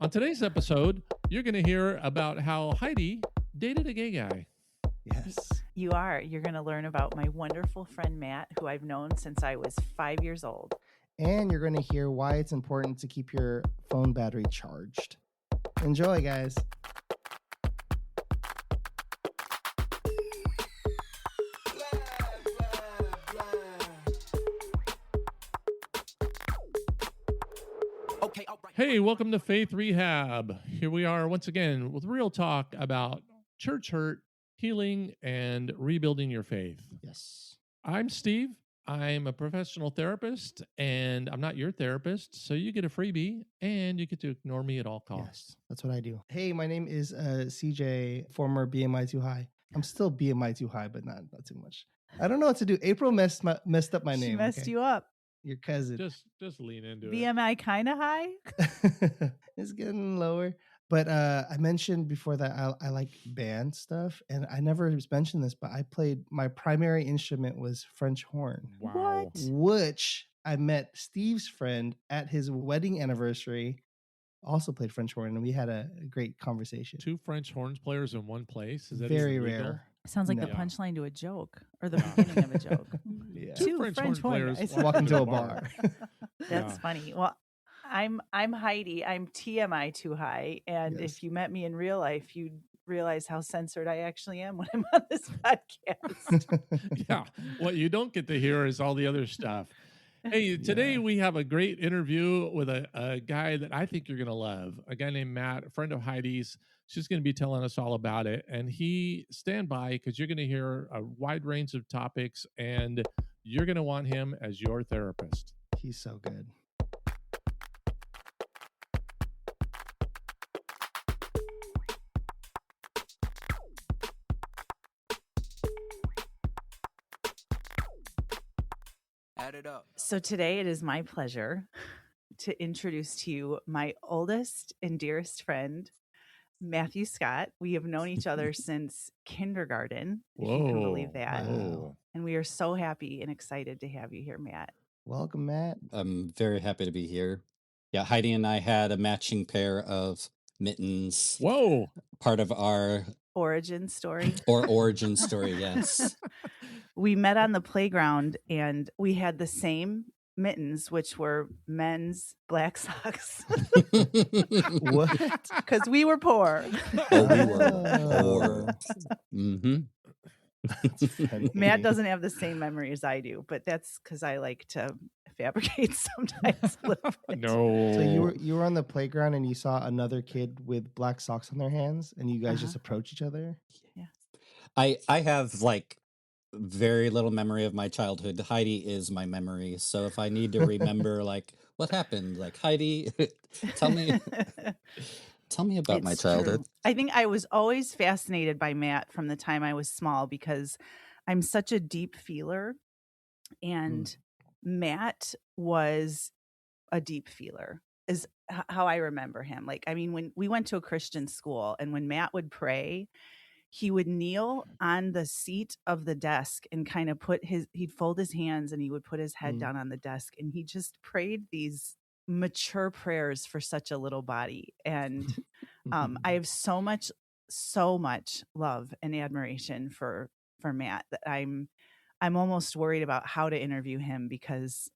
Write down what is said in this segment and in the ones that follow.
On today's episode, you're going to hear about how Heidi dated a gay guy. Yes. You are. You're going to learn about my wonderful friend Matt, who I've known since I was 5 years old. And you're going to hear why it's important to keep your phone battery charged. Enjoy, guys. Hey, welcome to Faith Rehab. Here we are once again with real talk about church hurt, healing, and rebuilding your faith. Yes. I'm Steve. I'm a professional therapist, and I'm not your therapist, so you get a freebie, and you get to ignore me at all costs. Yes, that's what I do. Hey, my name is CJ, former BMI Too High. I'm still BMI Too High, but not too much. I don't know what to do. April messed up my name. She messed you up. Your cousin. Just lean into it. BMI kind of high? It's getting lower. But I mentioned before that I like band stuff, and I never mentioned this, but my primary instrument was French horn. Wow. What? Which I met Steve's friend at his wedding anniversary, also played French horn, and we had a great conversation. 2 French horns players in one place? Is that Very even legal? rare. Sounds like No. the punchline to a joke, or the beginning of a joke. Yeah. 2 Two French French horn horn players guys. Walk into a bar. That's Yeah. funny. Well, I'm Heidi. I'm TMI Too High, and Yes. if you met me in real life, you'd realize how censored I actually am when I'm on this podcast. Yeah. What you don't get to hear is all the other stuff. Hey, today we have a great interview with a guy that I think you're going to love, a guy named Matt, a friend of Heidi's. She's going to be telling us all about it. And stand by because you're going to hear a wide range of topics, and you're going to want him as your therapist. He's so good. Add it up. So today it is my pleasure to introduce to you my oldest and dearest friend, Matthew Scott. We have known each other since kindergarten, if you can believe that. Whoa. And we are so happy and excited to have you here, Matt. Welcome, Matt. I'm very happy to be here. Yeah, Heidi and I had a matching pair of mittens, Whoa. part of our Origin story. origin story, yes. We met on the playground and we had the same mittens, which were men's black socks, What? because we were poor. Oh, we were Oh. poor. Mm-hmm. That's funny. Matt doesn't have the same memory as I do, but that's because I like to fabricate sometimes a little bit. No. So you were on the playground and you saw another kid with black socks on their hands, and you guys just approach each other. I have like very little memory of my childhood. Heidi is my memory. So if I need to remember like what happened, like Heidi, tell me about my It's childhood. true. I think I was always fascinated by Matt from the time I was small because I'm such a deep feeler, and Matt was a deep feeler is how I remember him. Like, I mean, when we went to a Christian school and when Matt would pray, he would kneel on the seat of the desk and kind of he'd fold his hands and he would put his head down on the desk, and he just prayed these mature prayers for such a little body. And I have so much love and admiration for Matt that I'm almost worried about how to interview him because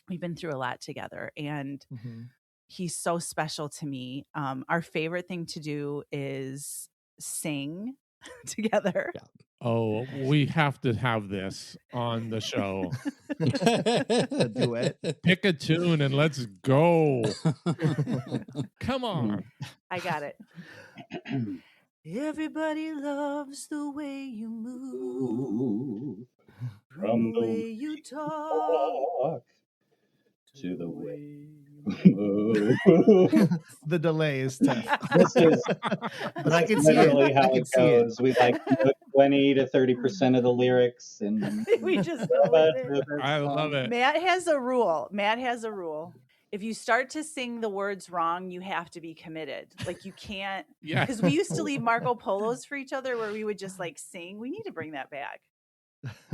we've been through a lot together, and he's so special to me. Our favorite thing to do is sing together. Yeah. Oh, we have to have this on the show. A duet. Pick a tune and let's go. Come on. I got it. Everybody loves the way you move, From the the way you talk, to the way. The delay is tough. This is But I can see literally it. how I can it see it. goes. We like 20 to 30% of the lyrics, and We just go with it. I love it. Matt has a rule. If you start to sing the words wrong, you have to be committed. Like, you can't, Yeah. because we used to leave Marco Polos for each other where we would just like sing. We need to bring that back.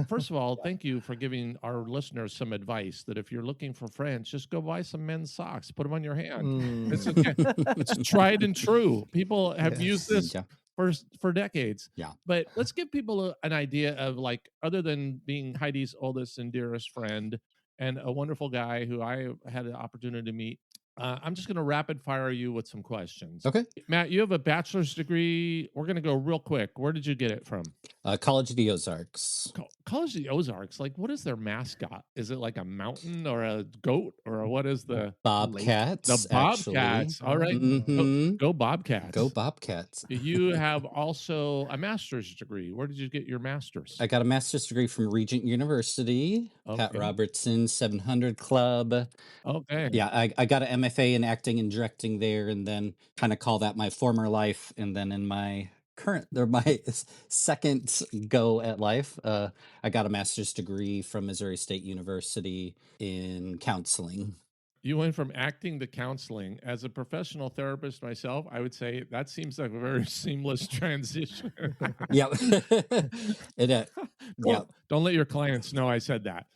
First of all, thank you for giving our listeners some advice that if you're looking for friends, just go buy some men's socks, put them on your hand. It's it's tried and true. People have used this Yeah. for decades. Yeah. But let's give people an idea of, like, other than being Heidi's oldest and dearest friend and a wonderful guy who I had an opportunity to meet, I'm just going to rapid fire you with some questions. Okay. Matt, you have a bachelor's degree. We're going to go real quick. Where did you get it from? College of the Ozarks. College of the Ozarks. Like, what is their mascot? Is it like a mountain or a goat, or what is the Bobcats? The Bobcats. Actually. All right. Mhm. Go Bobcats. Go Bobcats. You have also a master's degree. Where did you get your master's? I got a master's degree from Regent University, Pat Okay. Robertson 700 Club. Okay. Yeah, I got an MFA in acting and directing there, and then kind of call that my former life. And then in my my second go at life, I got a master's degree from Missouri State University in counseling. You went from acting to counseling. As a professional therapist myself, I would say that seems like a very seamless transition. Yeah. Don't let your clients know I said that.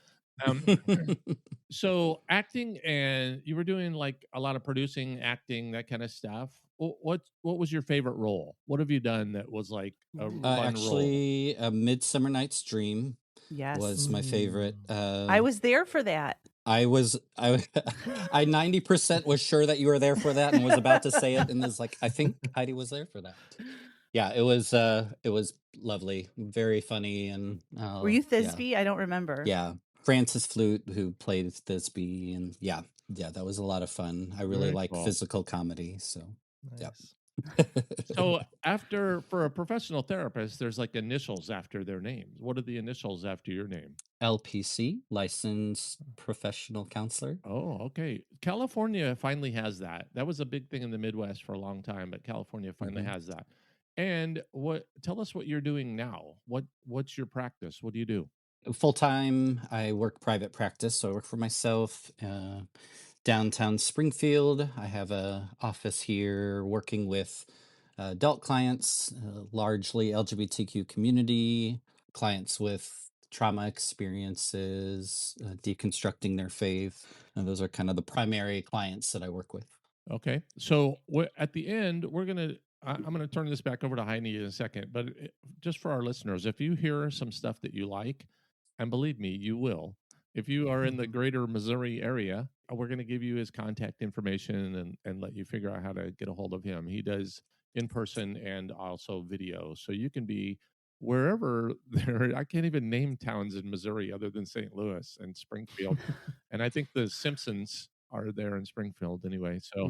So acting, and you were doing like a lot of producing, acting, that kind of stuff. What was your favorite role? What have you done that was like a fun actually, role? A Midsummer Night's Dream Yes. was my favorite. I was there for that. I 90% was sure that you were there for that and was about to say it, and was like, I think Heidi was there for that. Yeah, it was lovely, very funny, and were you Thisbe? I don't remember. Yeah, Francis Flute, who played Thisbe, and yeah, that was a lot of fun. I really like physical comedy, so nice. So for a professional therapist, there's like initials after their names. What are the initials after your name? LPC, licensed professional counselor. Oh, okay. California finally has that. That was a big thing in the Midwest for a long time, but California finally has that. And tell us what you're doing now. What's your practice? What do you do? Full time, I work private practice, so I work for myself. Downtown Springfield. I have a office here working with adult clients, largely LGBTQ community, clients with trauma experiences, deconstructing their faith. And those are kind of the primary clients that I work with. Okay. So at the end, I'm going to turn this back over to Heidi in a second, but just for our listeners, if you hear some stuff that you like, and believe me, you will, if you are in the greater Missouri area, we're going to give you his contact information and let you figure out how to get a hold of him. He does in person and also video. So you can be wherever there. I can't even name towns in Missouri other than St. Louis and Springfield. And I think the Simpsons are there in Springfield anyway. So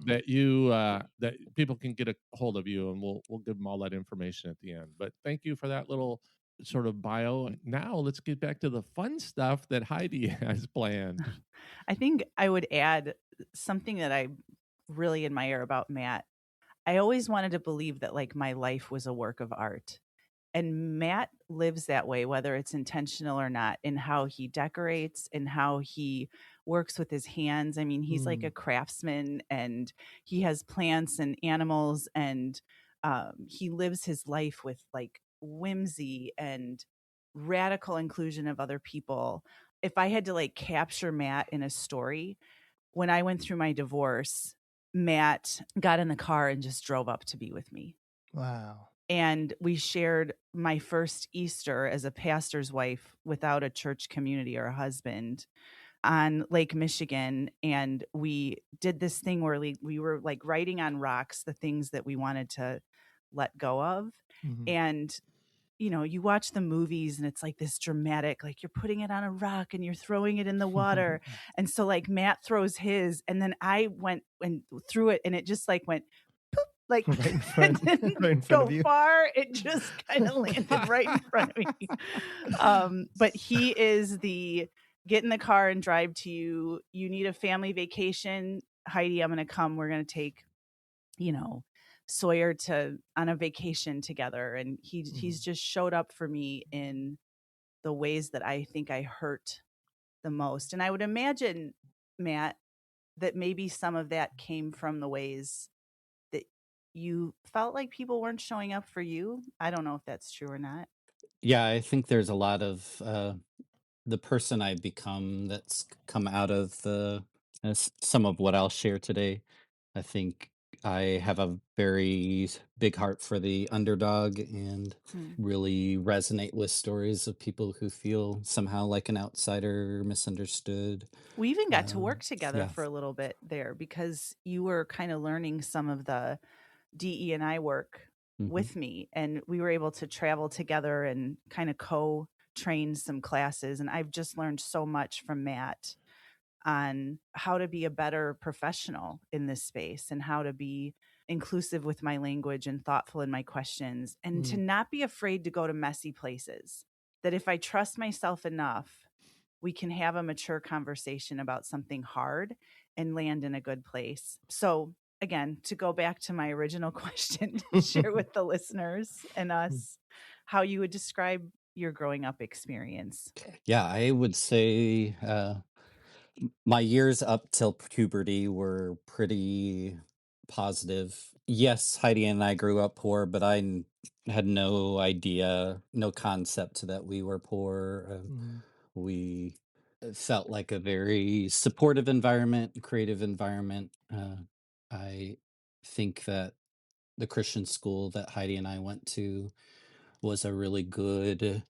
that people can get a hold of you, and we'll give them all that information at the end. But thank you for that little sort of bio. Now let's get back to the fun stuff that Heidi has planned. I think I would add something that I really admire about Matt. I always wanted to believe that like my life was a work of art. And Matt lives that way, whether it's intentional or not, in how he decorates and how he works with his hands. I mean, he's like a craftsman, and he has plants and animals, and he lives his life with like whimsy and radical inclusion of other people. If I had to like capture Matt in a story, when I went through my divorce, Matt got in the car and just drove up to be with me. Wow. And we shared my first Easter as a pastor's wife without a church community or a husband on Lake Michigan. And we did this thing where we were like writing on rocks the things that we wanted to let go of. And you know, you watch the movies and it's like this dramatic, like you're putting it on a rock and you're throwing it in the water. And so like Matt throws his, and then I went and threw it, and it just like went poop, like right in front, it didn't right in front go of you. far. It just kind of landed right in front of me. But he is the get in the car and drive to you. You need a family vacation. Heidi, I'm going to come. We're going to take, you know, Sawyer on a vacation together, and he's just showed up for me in the ways that I think I hurt the most. And I would imagine, Matt, that maybe some of that came from the ways that you felt like people weren't showing up for you. I don't know if that's true or not. Yeah, I think there's a lot of the person I become that's come out of some of what I'll share today. I think I have a very big heart for the underdog and Mm. really resonate with stories of people who feel somehow like an outsider, misunderstood. We even got to work Um, together yeah. for a little bit there because you were kind of learning some of the DE&I work Mhm. with me, and we were able to travel together and kind of co-train some classes. And I've just learned so much from Matt on how to be a better professional in this space and how to be inclusive with my language and thoughtful in my questions and to not be afraid to go to messy places. That if I trust myself enough, we can have a mature conversation about something hard and land in a good place. So, again, to go back to my original question, to share with the listeners and us how you would describe your growing up experience. Yeah, I would say my years up till puberty were pretty positive. Yes, Heidi and I grew up poor, but had no idea, no concept that we were poor. We felt like a very supportive environment, creative environment. I think that the Christian school that Heidi and I went to was a really good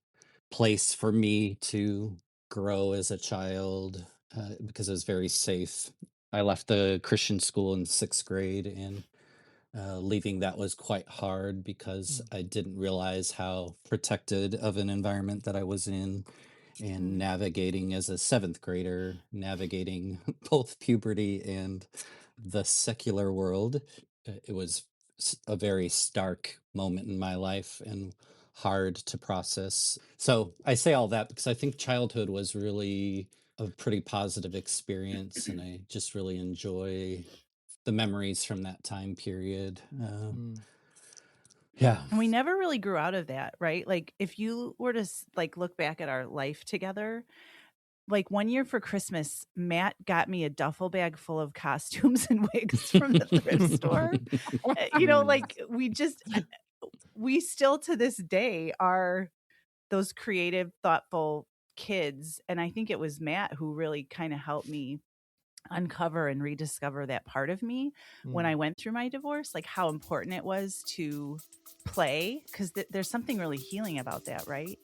place for me to grow as a child because it was very safe. I left the Christian school in 6th grade, and leaving that was quite hard because I didn't realize how protected of an environment that I was in. And navigating as a 7th grader, navigating both puberty and the secular world, it was a very stark moment in my life and hard to process. So I say all that because I think childhood was really a pretty positive experience, and I just really enjoy the memories from that time period. Yeah. And we never really grew out of that, right? Like if you were to like look back at our life together, like one year for Christmas, Matt got me a duffel bag full of costumes and wigs from the thrift store. Like we still to this day are those creative, thoughtful kids. And I think it was Matt who really kind of helped me uncover and rediscover that part of me when I went through my divorce, like how important it was to play, because there's something really healing about that, right?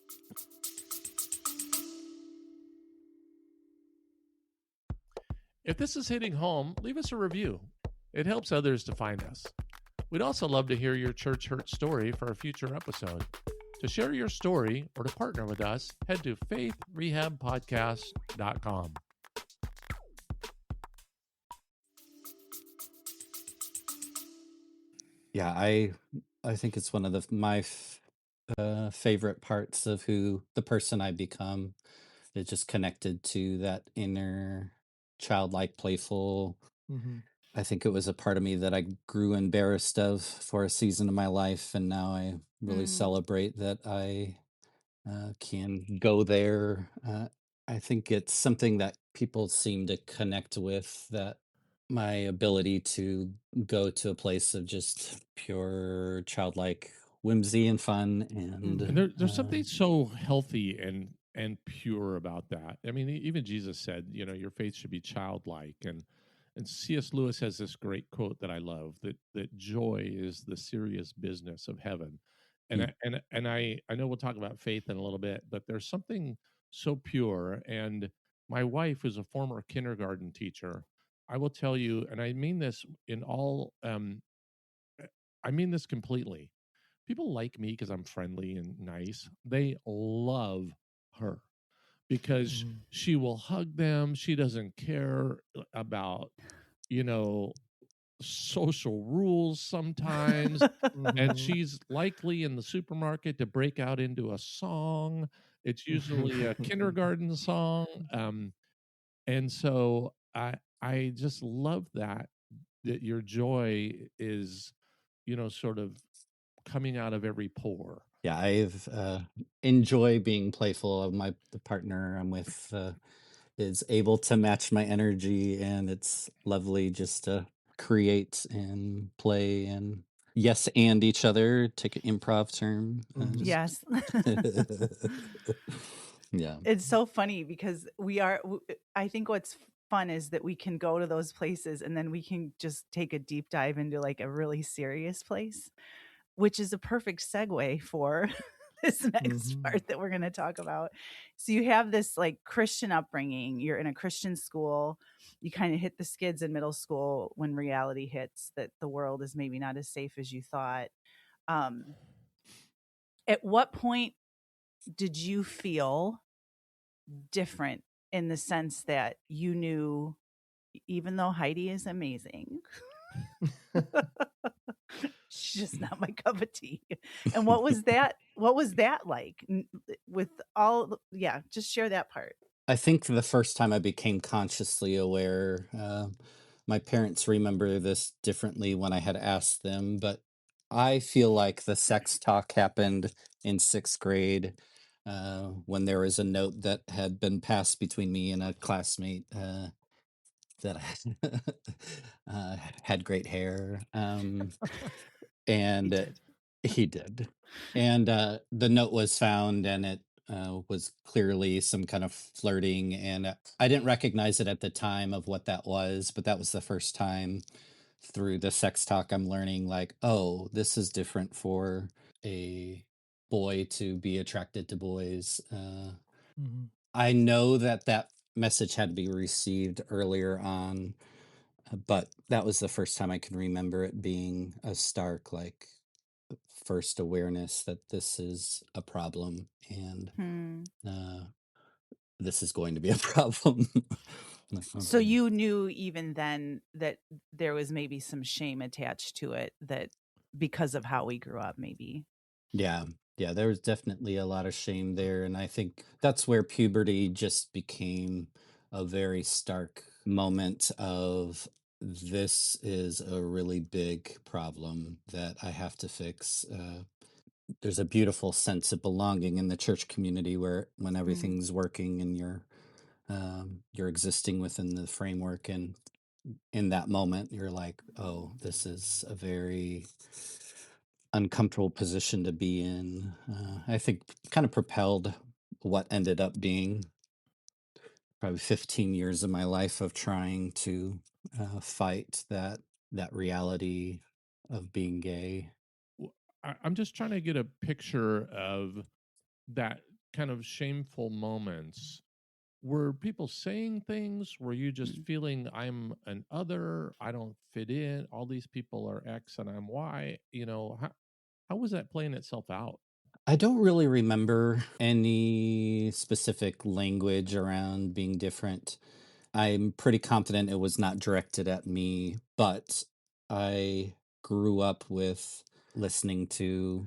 If this is hitting home, leave us a review. It helps others to find us. We'd also love to hear your church hurt story for a future episode. To share your story or to partner with us, head to faithrehabpodcast.com. Yeah, I think it's one of my favorite parts of who the person I become. It's just connected to that inner childlike, playful. I think it was a part of me that I grew embarrassed of for a season of my life, and now I really celebrate that I can go there. I think it's something that people seem to connect with, that my ability to go to a place of just pure childlike whimsy and fun. And And there's something so healthy and pure about that. I mean, even Jesus said, your faith should be childlike. And C.S. Lewis has this great quote that I love, that joy is the serious business of heaven. And I know we'll talk about faith in a little bit, but there's something so pure. And my wife is a former kindergarten teacher. I will tell you, and I mean this in all I mean this completely. People like me because I'm friendly and nice. They love her because she will hug them. She doesn't care about, you know, social rules sometimes. And she's likely in the supermarket to break out into a song. It's usually a kindergarten song. And so I just love that your joy is, sort of coming out of every pore. yeah, I've enjoy being playful. The partner I'm with is able to match my energy, and it's lovely just to create and play and yes and each other, take an improv term. Mhm. Yes. Yeah. It's so funny because I think what's fun is that we can go to those places and then we can just take a deep dive into like a really serious place, which is a perfect segue for this next Mhm. part that we're going to talk about. So you have this like Christian upbringing, you're in a Christian school, you kind of hit the skids in middle school when reality hits that the world is maybe not as safe as you thought. Um, at what point did you feel different in the sense that you knew, even though Heidi is amazing, she's just not my cup of tea? And what was that like with all? Yeah, just share that part. I think the first time I became consciously aware, my parents remember this differently when I had asked them, but I feel like the sex talk happened in 6th grade, when there was a note that had been passed between me and a classmate, that had great hair. He And did. he did. And the note was found, and it was clearly some kind of flirting. And I didn't recognize it at the time of what that was, but that was the first time through the sex talk I'm learning, like, oh, this is different for a boy to be attracted to boys. Mhm. I know that that message had to be received earlier on, but that was the first time I can remember it being a stark, like, first awareness that this is a problem, and Hmm. uh, this is going to be a problem. So you knew even then that there was maybe some shame attached to it, that because of how we grew up, maybe. Yeah, yeah, there was definitely a lot of shame there, and I think that's where puberty just became a very stark moment of, this is a really big problem that I have to fix. There's a beautiful sense of belonging in the church community where when everything's working and you're existing within the framework, and in that moment you're like, oh, this is a very uncomfortable position to be in. I think kind of propelled what ended up being probably 15 years of my life of trying to fight that reality of being gay. I'm just trying to get a picture of that kind of shameful moments. Were people saying things? Were you just feeling I'm an other? I don't fit in. All these people are X and I'm Y. How was that playing itself out? I don't really remember any specific language around being different. I'm pretty confident it was not directed at me, but I grew up with listening to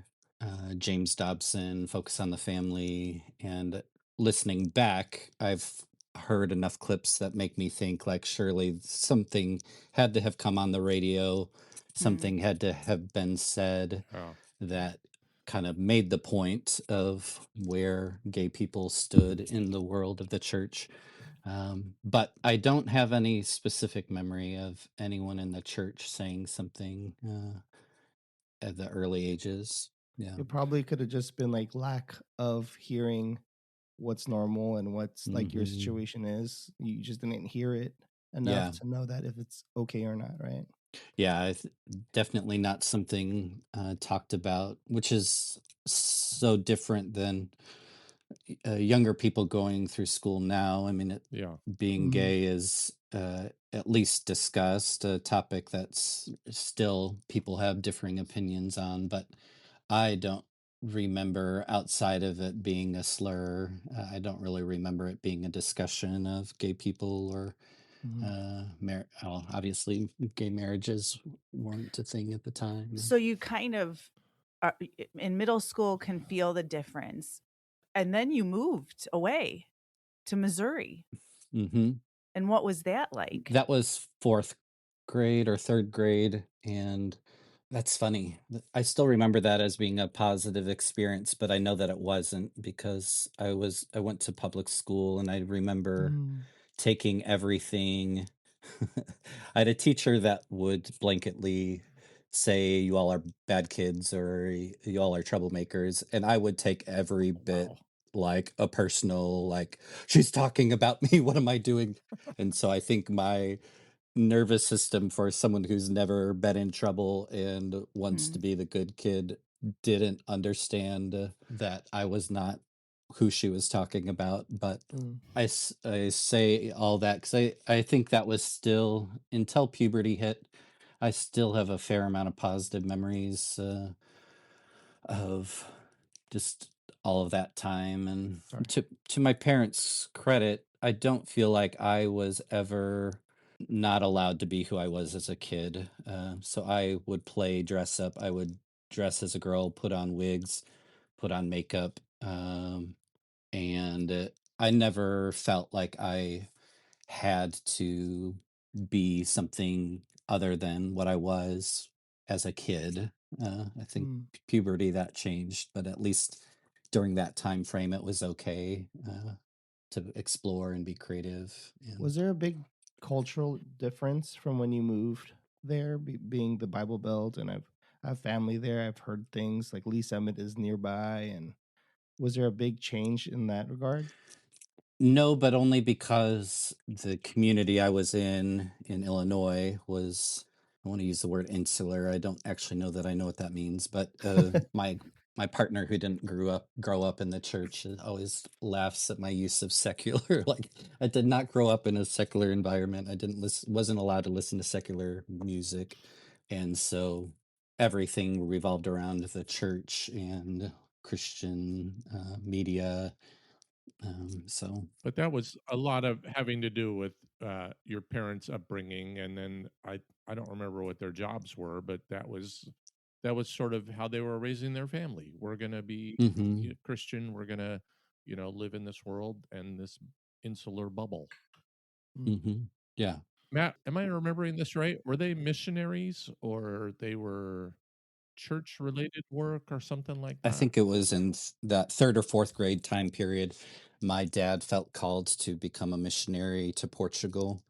James Dobson, Focus on the Family, and listening back, I've heard enough clips that make me think, like, surely something had to have come on the radio, something had to have been said Yeah. that kind of made the point of where gay people stood in the world of the church. But I don't have any specific memory of anyone in the church saying something at the early ages. Yeah. It probably could have just been like lack of hearing what's normal and what's like your Hmm. situation is. You just didn't hear it enough Yeah. to know that if it's okay or not, right? Yeah. Definitely not something talked about, which is so different than younger people going through school now. I mean, Yeah. being Mhm. gay is at least discussed, a topic that's still people have differing opinions on, but I don't remember outside of it being a slur. I don't really remember it being a discussion of gay people or well, obviously gay marriages weren't a thing at the time. So you kind of in middle school can feel the difference. And then you moved away to Missouri. Hmm. And what was that like? That was 4th grade or 3rd grade, and that's funny. I still remember that as being a positive experience, but I know that it wasn't, because I went to public school, and I remember Mm. taking everything. I had a teacher that would blanketly say you all are bad kids or you all are troublemakers, and I would take every bit Wow. like a personal, like, she's talking about me, what am I doing? And so I think my nervous system for someone who's never been in trouble and wants to Mm. be the good kid didn't understand that I was not who she was talking about. But Mm. I say all that because I think that was still, until puberty hit, I still have a fair amount of positive memories of just all of that time. And Sorry. to my parents' credit, I don't feel like I was ever not allowed to be who I was as a kid. So I would play dress up. I would dress as a girl, put on wigs, put on makeup, and I never felt like I had to be something other than what I was as a kid. I think Mm. puberty that changed, but at least during that time frame, it was okay to explore and be creative. Was there a big cultural difference from when you moved there, being the Bible Belt, and I have family there. I've heard things like Lee Summit is nearby, and was there a big change in that regard? No, but only because the community I was in Illinois was, I want to use the word insular. I don't actually know that I know what that means, but my partner who didn't grow up in the church always laughs at my use of secular. Like, I did not grow up in a secular environment. I didn't wasn't allowed to listen to secular music, and so everything revolved around the church and Christian media. So But that was a lot of having to do with your parents' upbringing, and then I don't remember what their jobs were, but that was sort of how they were raising their family. We're gonna be mhm, Christian. We're gonna live in this world and this insular bubble. Mm. mhm. Yeah, Matt, am I remembering this right? Were they missionaries or they were church related work or something like I that? think it was in that third or fourth grade time period. My dad felt called to become a missionary to Portugal.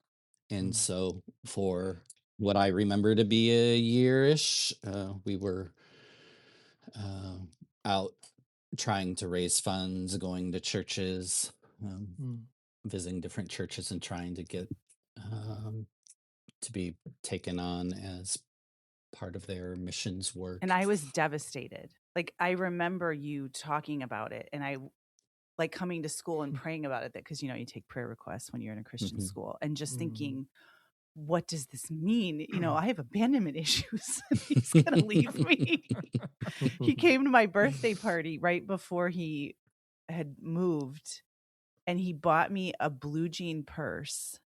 And Mm. so, for what I remember to be a year-ish, we were uh, out trying to raise funds, going to churches, um, Mm. visiting different churches, and trying to get um, to be taken on as part of their missions And work. I was devastated. Like, I remember you talking about it, and I like coming to school and praying about it, that because you take prayer requests when you're in a Christian Mhm. school, and just Mm. thinking, what does this mean? I have abandonment issues. And he's gonna leave me. He came to my birthday party right before he had moved, and he bought me a blue jean purse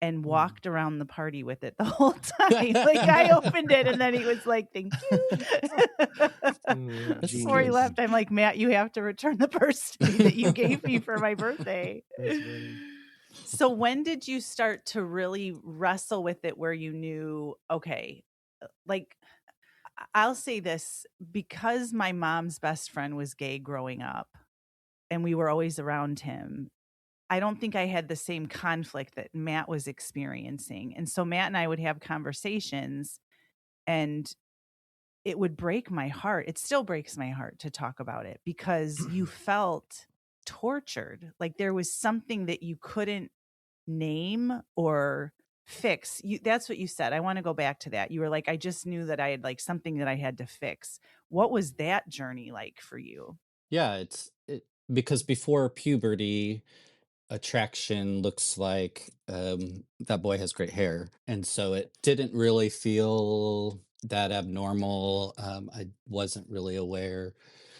and Mm. walked around the party with it the whole time. Like, I opened it, and then he was like, "Thank you." Mm, That's Before he good. genius. left, I'm like, "Matt, you have to return the purse to me that you gave me for my birthday." That's funny. So when did you start to really wrestle with it where you knew, okay, like, I'll say this, because my mom's best friend was gay growing up and we were always around him, I don't think I had the same conflict that Matt was experiencing. And so Matt and I would have conversations, and it would break my heart. It still breaks my heart to talk about it because you felt tortured. Like there was something that you couldn't name or fix. That's what you said. I want to go back to that. You were like, I just knew that I had like something that I had to fix. What was that journey like for you? Yeah, because before puberty, attraction looks like that boy has great hair, and so it didn't really feel that abnormal. I wasn't really aware.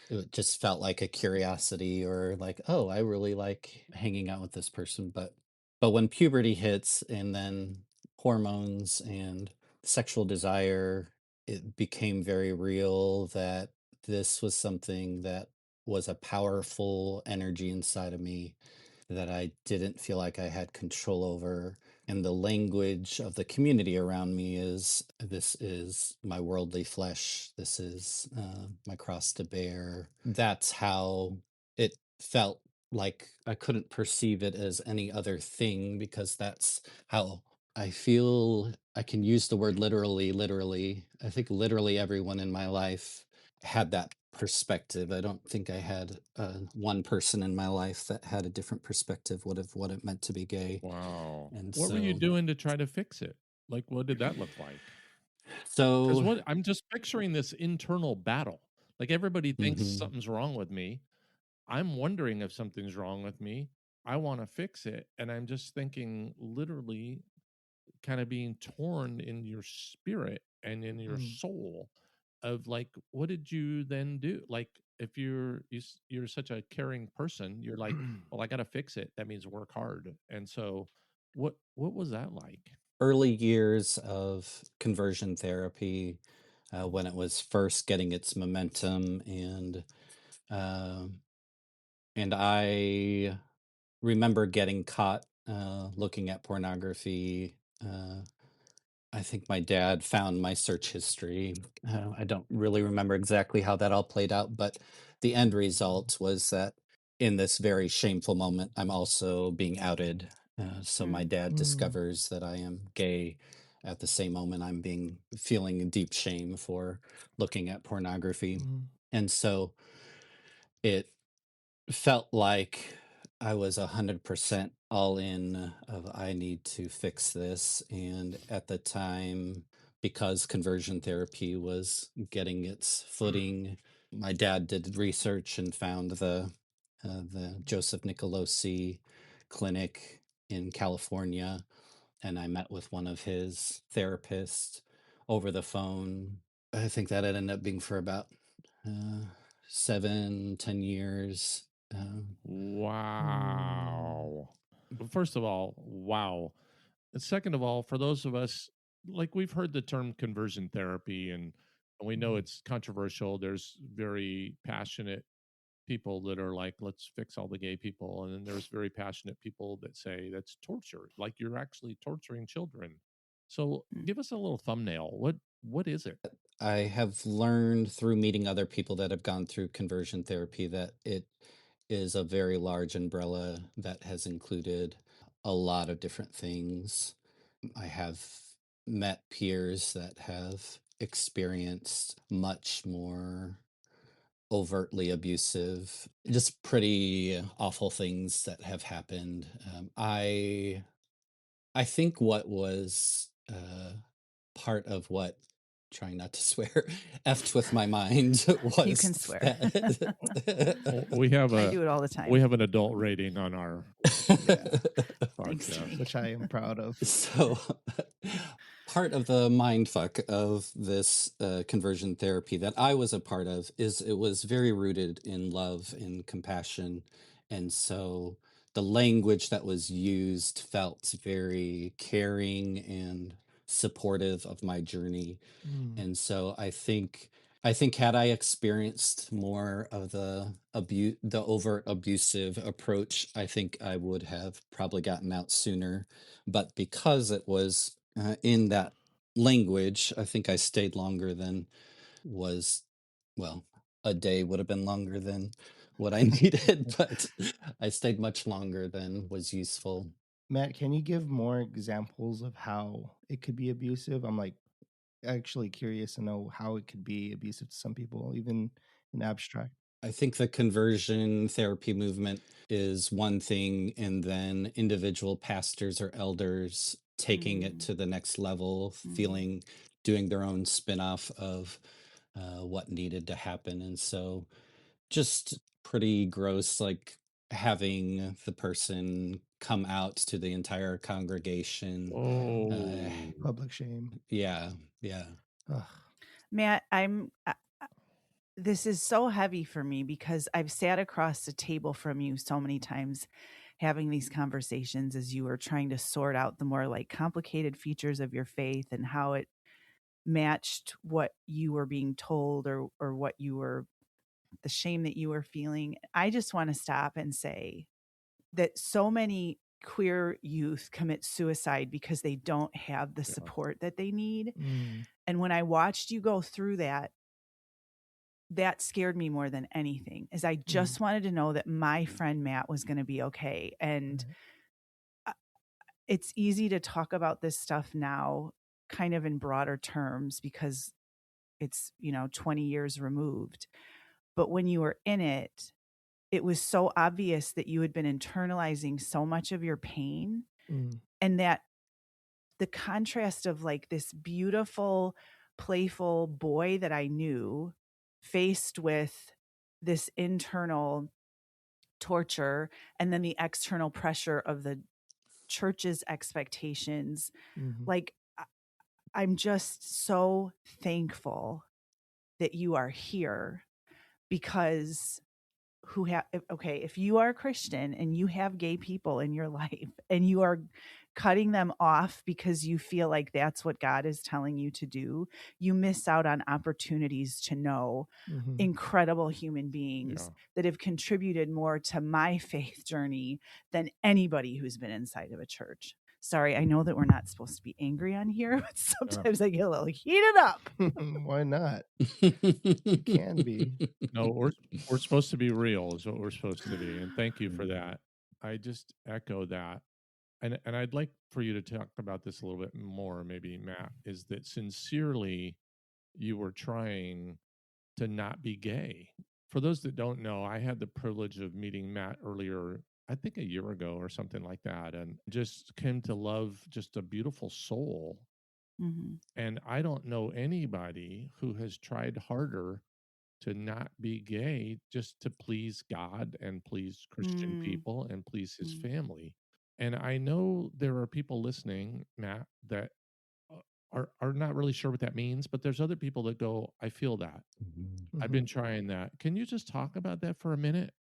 It just felt like a curiosity, or like, oh, I really like hanging out with this person. But when puberty hits, and then hormones and sexual desire, it became very real that this was something that was a powerful energy inside of me that I didn't feel like I had control over. And the language of the community around me is, this is my worldly flesh. This is my cross to bear. That's how it felt. Like I couldn't perceive it as any other thing, because that's how I feel I can use the word literally. I think literally everyone in my life had that perspective. I don't think I had one person in my life that had a different perspective of what it meant to be gay. Wow. And What were you so, doing to try to fix it? Like, what did that look like? Because so, what I'm just picturing this internal battle. Like everybody thinks mhm. something's wrong with me. I'm wondering if something's wrong with me. I want to fix it. And I'm just thinking literally kind of being torn in your spirit and in your Mm. soul of like, what did you then do? Like, if you're such a caring person, you're like, well, I got to fix it. That means work hard. And so what was that like? Early years of conversion therapy, when it was first getting its momentum, um, and I remember getting caught looking at pornography. I think my dad found my search history. I don't really remember exactly how that all played out, but the end result was that in this very shameful moment, I'm also being outed. So my dad Mm. discovers that I am gay at the same moment I'm being feeling deep shame for looking at pornography. Mm. And so it felt like I was 100% all in of I need to fix this. And at the time, because conversion therapy was getting its footing, my dad did research and found the Joseph Nicolosi clinic in California, and I met with one of his therapists over the phone. I think that it ended up being for about uh, 7, 10 years. Um, Wow. Well, first of all, wow. And second of all, for those of us, like we've heard the term conversion therapy and we know it's controversial. There's very passionate people that are like, let's fix all the gay people. And then there's very passionate people that say that's torture. Like you're actually torturing children. So Mm. give us a little thumbnail. What is it? I have learned through meeting other people that have gone through conversion therapy that it is a very large umbrella that has included a lot of different things. I have met peers that have experienced much more overtly abusive, just pretty awful things that have happened. I think what was part of what, trying not to swear, effed with my mind You was can swear. that. We have I do it all the time. we have an adult rating on our Yeah. Thanks, podcast. Jimmy. Which I am proud of. So part of the mind fuck of this conversion therapy that I was a part of is it was very rooted in love and compassion. And so the language that was used felt very caring and supportive of my journey. Mm. And so I think had I experienced more of the overt abusive approach, I think I would have probably gotten out sooner. But because it was in that language, I think I stayed longer than was, well, a day would have been longer than what I needed, but I stayed much longer than was useful. Matt, can you give more examples of how it could be abusive? I'm like actually curious to know how it could be abusive to some people, even in abstract. I think the conversion therapy movement is one thing, and then individual pastors or elders taking it to the next level, doing their own spin-off of what needed to happen. And so just pretty gross, like having the person come out to the entire congregation. Oh. Public shame. Yeah. Ugh. Matt, this is so heavy for me because I've sat across the table from you so many times having these conversations as you were trying to sort out the more like complicated features of your faith and how it matched what you were being told or what you were, the shame that you were feeling. I just want to stop and say that so many queer youth commit suicide because they don't have the support that they need. Mm. And when I watched you go through that scared me more than anything, is I just wanted to know that my friend Matt was going to be okay. And it's easy to talk about this stuff now kind of in broader terms because it's, 20 years removed. But when you were in it, it was so obvious that you had been internalizing so much of your pain, and that the contrast of like this beautiful, playful boy that I knew faced with this internal torture and then the external pressure of the church's expectations. Like, I'm just so thankful that you are here, because if you are a Christian and you have gay people in your life and you are cutting them off because you feel like that's what God is telling you to do, you miss out on opportunities to know incredible human beings that have contributed more to my faith journey than anybody who's been inside of a church. Sorry, I know that we're not supposed to be angry on here, but sometimes I get a little heated up. Why not? Can be. No, we're supposed to be real is what we're supposed to be. And thank you for that. I just echo that. And I'd like for you to talk about this a little bit more, maybe, Matt, is that sincerely you were trying to not be gay. For those that don't know, I had the privilege of meeting Matt earlier, I think a year ago or something like that, and just came to love just a beautiful soul. And I don't know anybody who has tried harder to not be gay just to please God and please Christian people and please his family. And I know there are people listening, Matt, that are not really sure what that means, but there's other people that go, I feel that. I've been trying that. Can you just talk about that for a minute?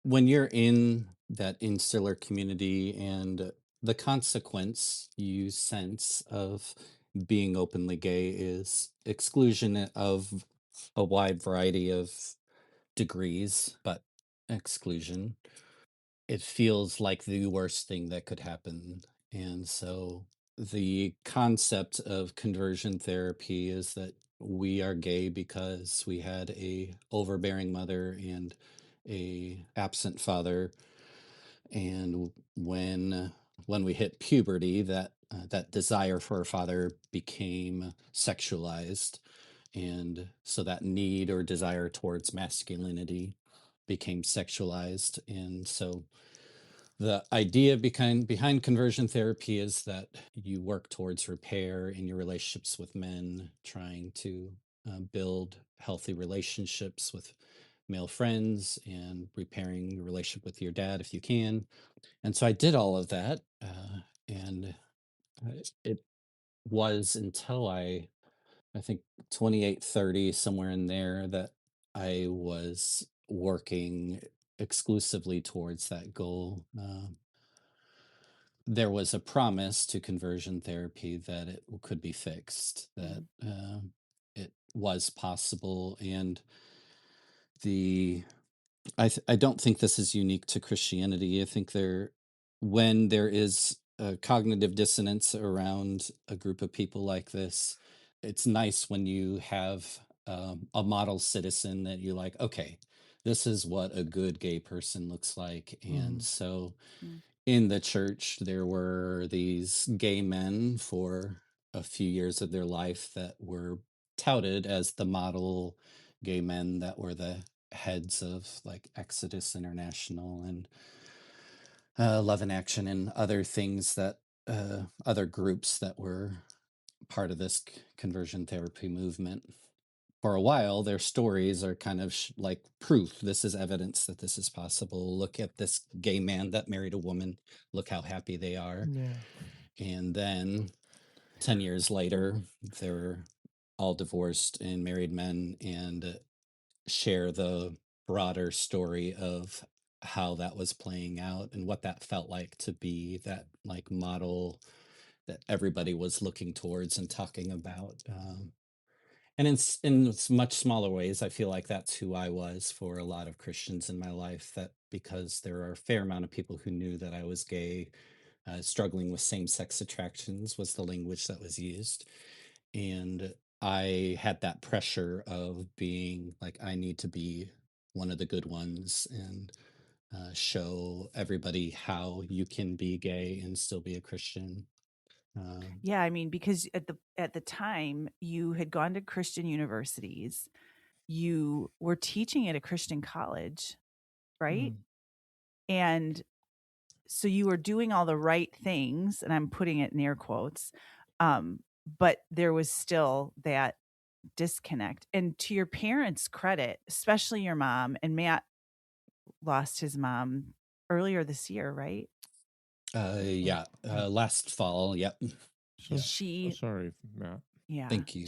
When you're in that insular community and the consequence you sense of being openly gay is exclusion of a wide variety of degrees, but exclusion, it feels like the worst thing that could happen. And so the concept of conversion therapy is that we are gay because we had a overbearing mother and a absent father, and when we hit puberty, that desire for a father became sexualized, and so that need or desire towards masculinity became sexualized. And so the idea behind conversion therapy is that you work towards repair in your relationships with men, trying to build healthy relationships with male friends and repairing your relationship with your dad if you can. And so I did all of that. And it was until I think 28, 30, somewhere in there, that I was working exclusively towards that goal. There was a promise to conversion therapy that it could be fixed, that it was possible. And I don't think this is unique to Christianity. I think when there is a cognitive dissonance around a group of people like this, it's nice when you have a model citizen that you're like, okay, this is what a good gay person looks like. And so in the church, there were these gay men for a few years of their life that were touted as the model gay men that were the heads of like Exodus International and Love in Action and other things that other groups that were part of this conversion therapy movement. For a while, their stories are kind of like proof. This is evidence that this is possible. Look at this gay man that married a woman. Look how happy they are. And then 10 years later, they're all divorced and married men and share the broader story of how that was playing out and what that felt like to be that like model that everybody was looking towards and talking about. And in much smaller ways, I feel like that's who I was for a lot of Christians in my life, that because there are a fair amount of people who knew that I was gay, struggling with same-sex attractions was the language that was used. And I had that pressure of being like, I need to be one of the good ones and show everybody how you can be gay and still be a Christian. Yeah, I mean, because at the time you had gone to Christian universities, you were teaching at a Christian college, right? And so you were doing all the right things, and I'm putting it in air quotes, but there was still that disconnect. And to your parents' credit, especially your mom, and Matt lost his mom earlier this year, right? Last fall. Yep. So sorry, Matt. Yeah. Thank you.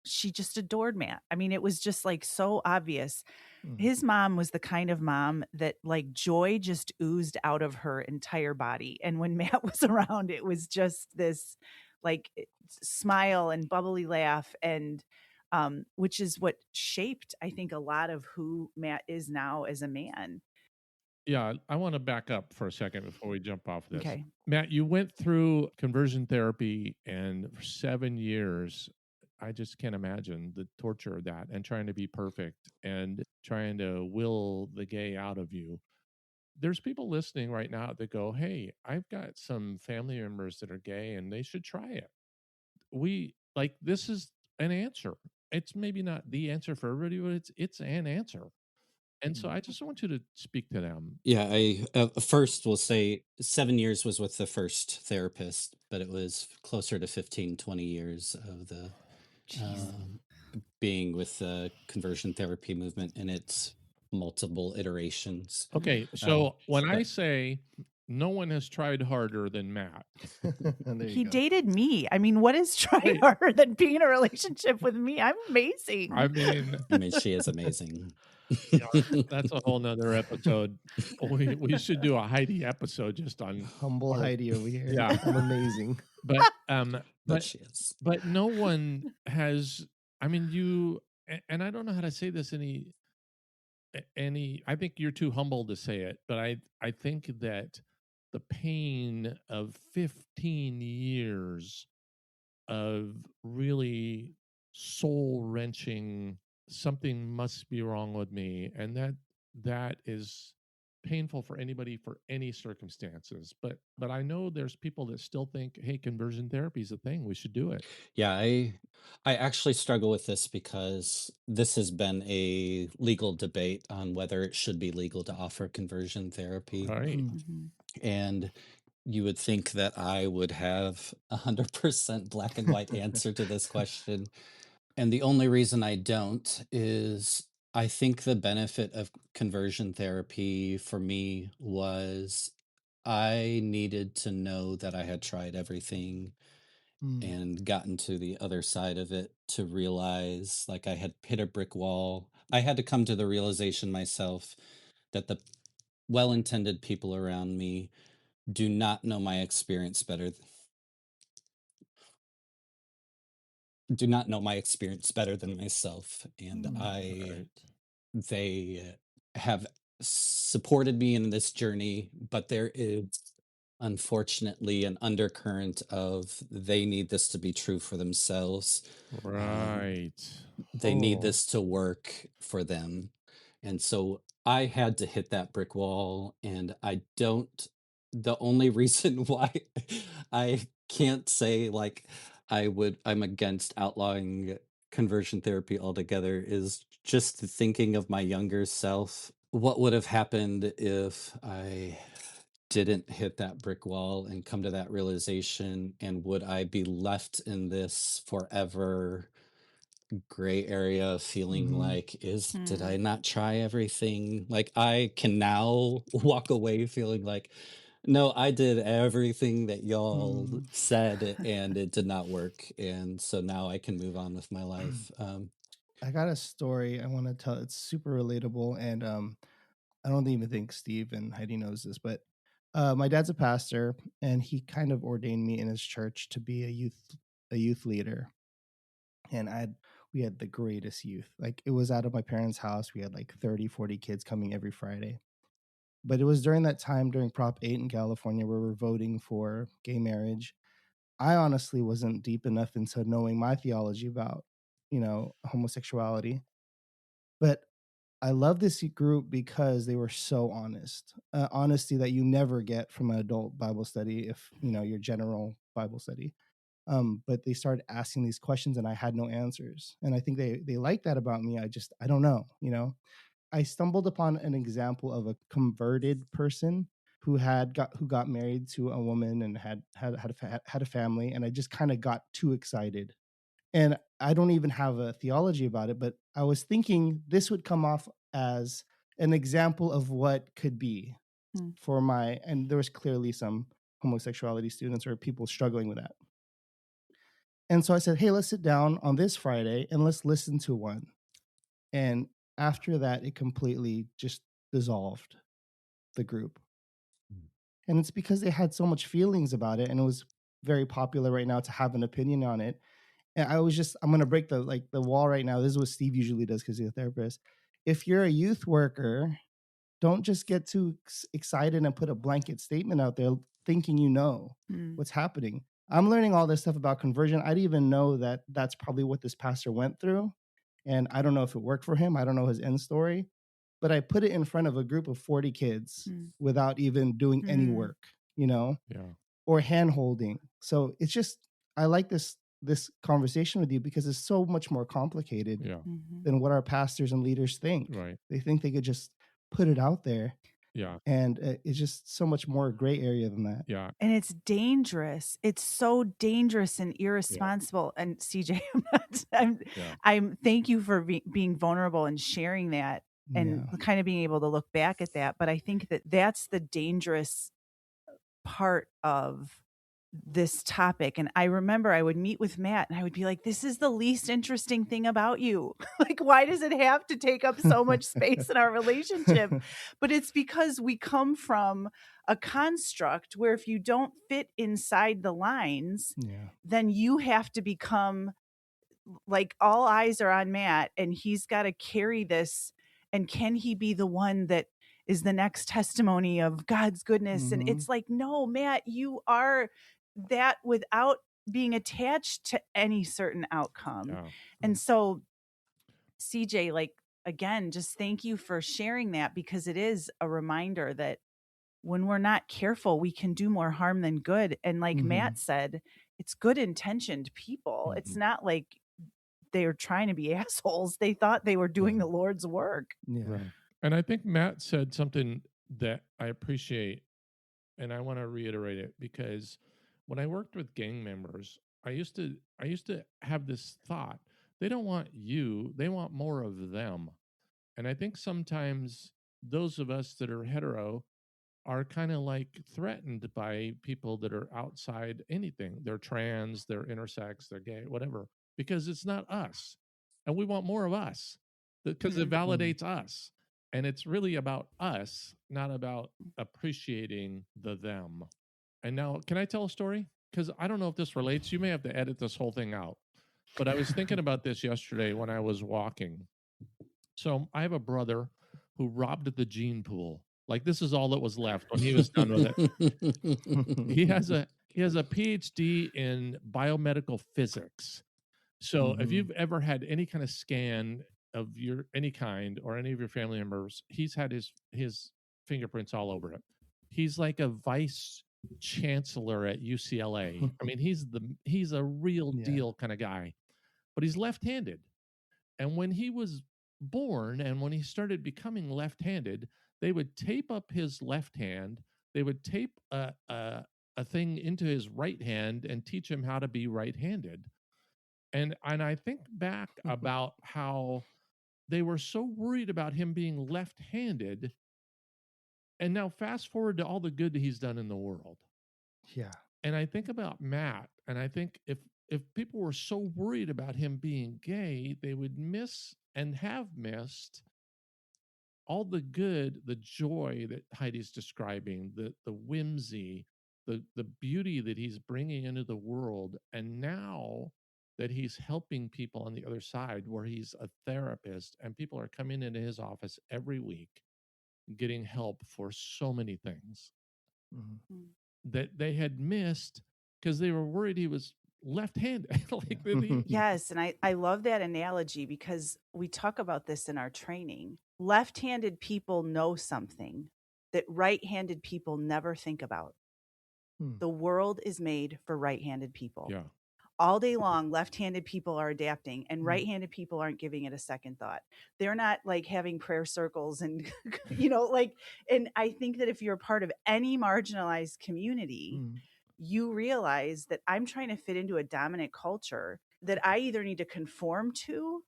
She just adored Matt. I mean, it was just like so obvious. His mom was the kind of mom that like joy just oozed out of her entire body. And when Matt was around, it was just this like smile and bubbly laugh, and which is what shaped, I think, a lot of who Matt is now as a man. Yeah, I want to back up for a second before we jump off this. Okay. Matt, you went through conversion therapy, and for 7 years, I just can't imagine the torture of that, and trying to be perfect and trying to will the gay out of you. There's people listening right now that go, "Hey, I've got some family members that are gay and they should try it." This is an answer. It's maybe not the answer for everybody, but it's an answer. And so I just want you to speak to them. Yeah, I first will say 7 years was with the first therapist, but it was closer to 15, 20 years of the being with the conversion therapy movement in its multiple iterations. Okay, so when I say no one has tried harder than Matt. He dated me. I mean, what is trying harder than being in a relationship with me? I'm amazing. I mean, she is amazing. Yeah, that's a whole nother episode. We should do a Heidi episode just on humble Heidi over here. Yeah, I'm amazing. But she is. But no one has. I mean, you and I don't know how to say this any. I think you're too humble to say it, but I think that the pain of 15 years of really soul wrenching, something must be wrong with me, and that is painful for anybody for any circumstances. But I know there's people that still think, hey, conversion therapy is a thing, we should do it. Yeah, I actually struggle with this because this has been a legal debate on whether it should be legal to offer conversion therapy. Right. And you would think that I would have 100% black and white answer to this question. And the only reason I don't is I think the benefit of conversion therapy for me was I needed to know that I had tried everything and gotten to the other side of it to realize like I had hit a brick wall. I had to come to the realization myself that the well-intended people around me do not know my experience better. Do not know my experience better than myself, and they have supported me in this journey, but there is unfortunately an undercurrent of they need this to be true for themselves. Right. They need this to work for them. And so I had to hit that brick wall, and the only reason why I can't say like I'm against outlawing conversion therapy altogether is just thinking of my younger self. What would have happened if I didn't hit that brick wall and come to that realization? And would I be left in this forever gray area of feeling like did I not try everything? Like I can now walk away feeling like, no, I did everything that y'all said and it did not work. And so now I can move on with my life. I got a story I want to tell. It's super relatable, and I don't even think Steve and Heidi knows this, but my dad's a pastor, and he kind of ordained me in his church to be a youth leader. And we had the greatest youth. Like it was out of my parents' house. We had like 30, 40 kids coming every Friday. But it was during that time, during Prop 8 in California, where we're voting for gay marriage. I honestly wasn't deep enough into knowing my theology about, homosexuality. But I love this group because they were so honest. Honesty that you never get from an adult Bible study, if you know your general Bible study. But they started asking these questions, and I had no answers. And I think they like that about me. I don't know. You know, I stumbled upon an example of a converted person who got married to a woman and had a family, and I just kind of got too excited. And I don't even have a theology about it, but I was thinking this would come off as an example of what could be for my, and there was clearly some homosexuality students or people struggling with that. And so I said, hey, let's sit down on this Friday and let's listen to one. And after that, it completely just dissolved the group. And it's because they had so much feelings about it, and it was very popular right now to have an opinion on it. And I'm going to break the wall right now. This is what Steve usually does because he's a therapist. If you're a youth worker, don't just get too excited and put a blanket statement out there thinking you know what's happening. I'm learning all this stuff about conversion. I didn't even know that that's probably what this pastor went through. And I don't know if it worked for him. I don't know his end story. But I put it in front of a group of 40 kids without even doing any work, you know, or hand holding. So it's just, I like this conversation with you because it's so much more complicated than what our pastors and leaders think. Right. They think they could just put it out there. Yeah. And it's just so much more gray area than that. Yeah. And it's dangerous. It's so dangerous and irresponsible. Yeah. And CJ, I'm thank you for being vulnerable and sharing that and kind of being able to look back at that. But I think that that's the dangerous part of this topic. And I remember I would meet with Matt and I would be like, this is the least interesting thing about you. Like, why does it have to take up so much space in our relationship? But it's because we come from a construct where if you don't fit inside the lines, then you have to become like all eyes are on Matt and he's got to carry this. And can he be the one that is the next testimony of God's goodness? And it's like, no, Matt, you are that without being attached to any certain outcome. And so CJ, like, again, just thank you for sharing that because it is a reminder that when we're not careful, we can do more harm than good. And like Matt said, it's good intentioned people. It's not like they were trying to be assholes. They thought they were doing the Lord's work. Right. And I think Matt said something that I appreciate, and I want to reiterate it because when I worked with gang members, I used to have this thought: they don't want you; they want more of them. And I think sometimes those of us that are hetero are kind of like threatened by people that are outside anything. They're trans, they're intersex, they're gay, whatever, because it's not us, and we want more of us because it validates us. And it's really about us, not about appreciating the them. And now, can I tell a story? Because I don't know if this relates. You may have to edit this whole thing out. But I was thinking about this yesterday when I was walking. So I have a brother who robbed the gene pool. Like, this is all that was left when he was done with it. He has a PhD in biomedical physics. So if you've ever had any kind of scan of any kind or any of your family members, he's had his fingerprints all over it. He's like a vice chancellor at UCLA. I mean, he's a real deal kind of guy, but he's left-handed. And when he was born and when he started becoming left-handed, they would tape up his left hand. They would tape a thing into his right hand and teach him how to be right-handed. And I think back about how they were so worried about him being left-handed. And now fast forward to all the good that he's done in the world. Yeah. And I think about Matt, and I think if people were so worried about him being gay, they would miss and have missed all the good, the joy that Heidi's describing, the whimsy, the beauty that he's bringing into the world. And now that he's helping people on the other side, where he's a therapist and people are coming into his office every week getting help for so many things that they had missed because they were worried he was left-handed. Yes, and I love that analogy because we talk about this in our training. left-handed people know something that right-handed people never think about. The world is made for right-handed people. Yeah. All day long, left-handed people are adapting and right-handed people aren't giving it a second thought. They're not like having prayer circles and, and I think that if you're a part of any marginalized community, you realize that I'm trying to fit into a dominant culture that I either need to conform to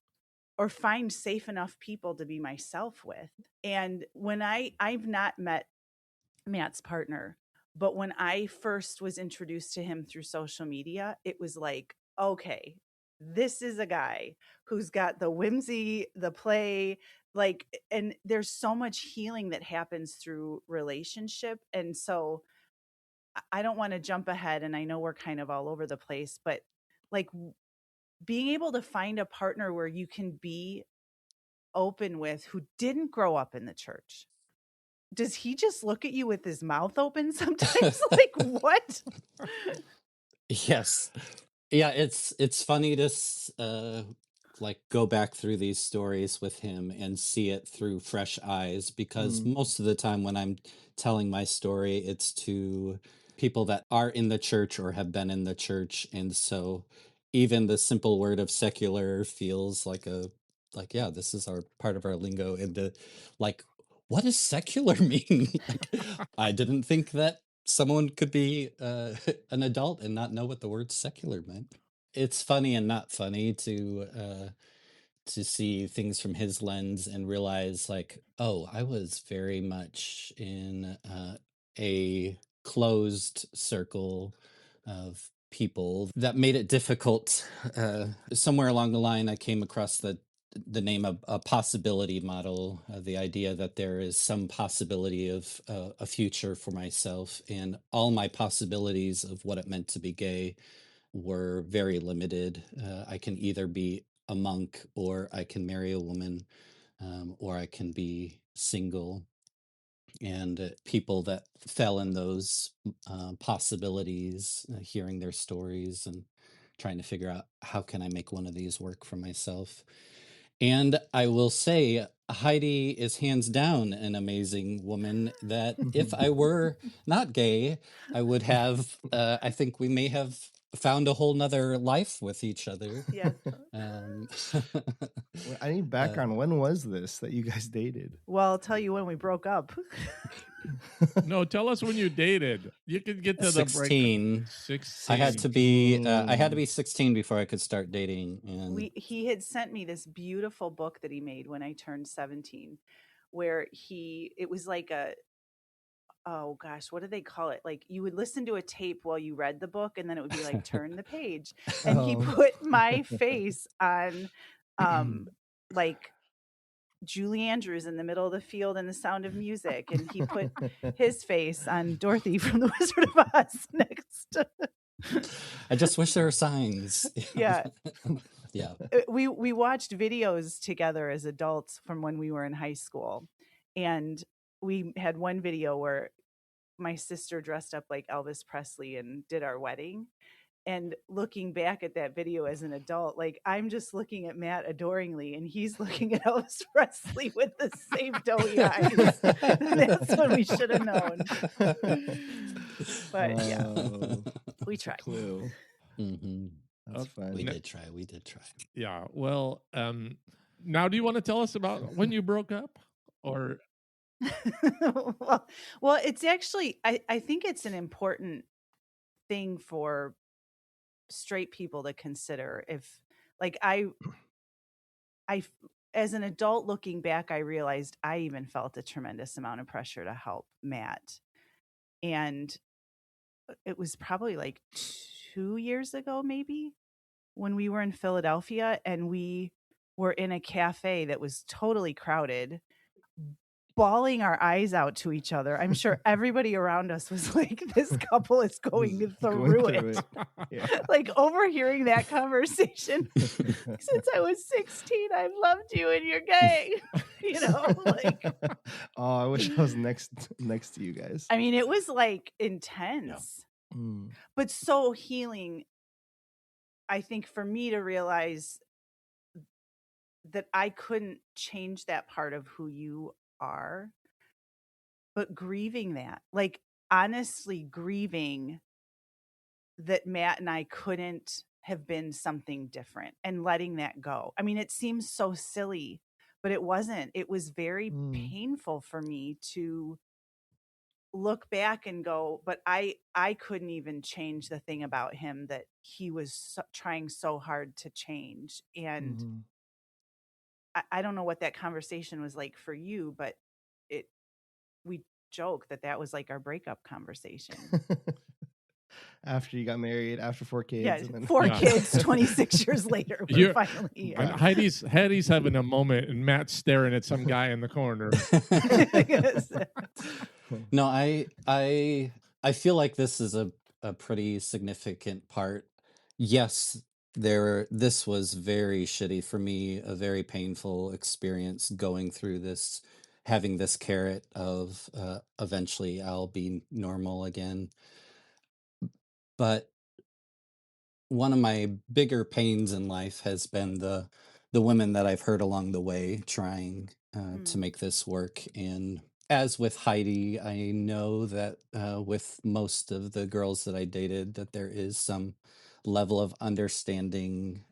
or find safe enough people to be myself with. And when I've not met Matt's partner, but when I first was introduced to him through social media, it was like, okay, this is a guy who's got the whimsy, the play, and there's so much healing that happens through relationship. And so I don't want to jump ahead, and I know we're kind of all over the place, but like being able to find a partner where you can be open with, who didn't grow up in the church. Does he just look at you with his mouth open sometimes? Like, what? Yes. Yeah, it's funny to like go back through these stories with him and see it through fresh eyes, because most of the time when I'm telling my story, it's to people that are in the church or have been in the church, and so even the simple word of secular feels like yeah, this is our part of our lingo, and like, what does secular mean? Like, I didn't think that someone could be an adult and not know what the word secular meant. It's funny and not funny to see things from his lens and realize, like, oh, I was very much in a closed circle of people that made it difficult. Somewhere along the line, I came across the name of a possibility model, the idea that there is some possibility of a future for myself, and all my possibilities of what it meant to be gay were very limited. I can either be a monk, or I can marry a woman, or I can be single. And people that fell in those possibilities, hearing their stories and trying to figure out, how can I make one of these work for myself? And I will say, Heidi is hands down an amazing woman that if I were not gay, I would have, I think we may have found a whole nother life with each other. Yeah. I need background. When was this that you guys dated? Well, I'll tell you when we broke up. No, tell us when you dated. You can get to the break. 16. 16. I had to be 16 before I could start dating. And He had sent me this beautiful book that he made when I turned 17, where it was like oh gosh, what do they call it? Like, you would listen to a tape while you read the book, and then it would be like, turn the page. And he put my face on like Julie Andrews in the middle of the field in The Sound of Music, and he put his face on Dorothy from The Wizard of Oz next. I just wish there were signs. Yeah. Yeah. We watched videos together as adults from when we were in high school, and we had one video where my sister dressed up like Elvis Presley and did our wedding. And looking back at that video as an adult, like, I'm just looking at Matt adoringly, and he's looking at Elvis Presley with the same doughy eyes. That's when we should have known. But yeah, we tried. Clue. That's fun. We did try. Yeah. Well, now do you want to tell us about when you broke up, or? well, it's actually, I think it's an important thing for straight people to consider. If, like, I as an adult looking back, I realized I even felt a tremendous amount of pressure to help Matt. And it was probably like 2 years ago, maybe, when we were in Philadelphia, and we were in a cafe that was totally crowded, bawling our eyes out to each other. I'm sure everybody around us was like, this couple is going through it. Yeah. Like, overhearing that conversation, since I was 16, I've loved you and you're gay. Like, oh, I wish I was next to you guys. I mean, it was like intense, but so healing. I think for me to realize that I couldn't change that part of who you are, but grieving that, like honestly grieving that Matt and I couldn't have been something different and letting that go. I mean, it seems so silly, but it wasn't. It was very painful for me to look back and go, but I couldn't even change the thing about him that he was trying so hard to change. And I don't know what that conversation was like for you, but we joke that was like our breakup conversation. After you got married, after 4 kids. Yeah, And then... 4 kids, 26 years later, we're finally. And Heidi's having a moment, and Matt's staring at some guy in the corner. No, I feel like this is a pretty significant part. Yes, this was very shitty for me, a very painful experience going through this, having this carrot of eventually I'll be normal again. But one of my bigger pains in life has been the women that I've heard along the way trying to make this work. And as with Heidi, I know that with most of the girls that I dated, that there is some level of understanding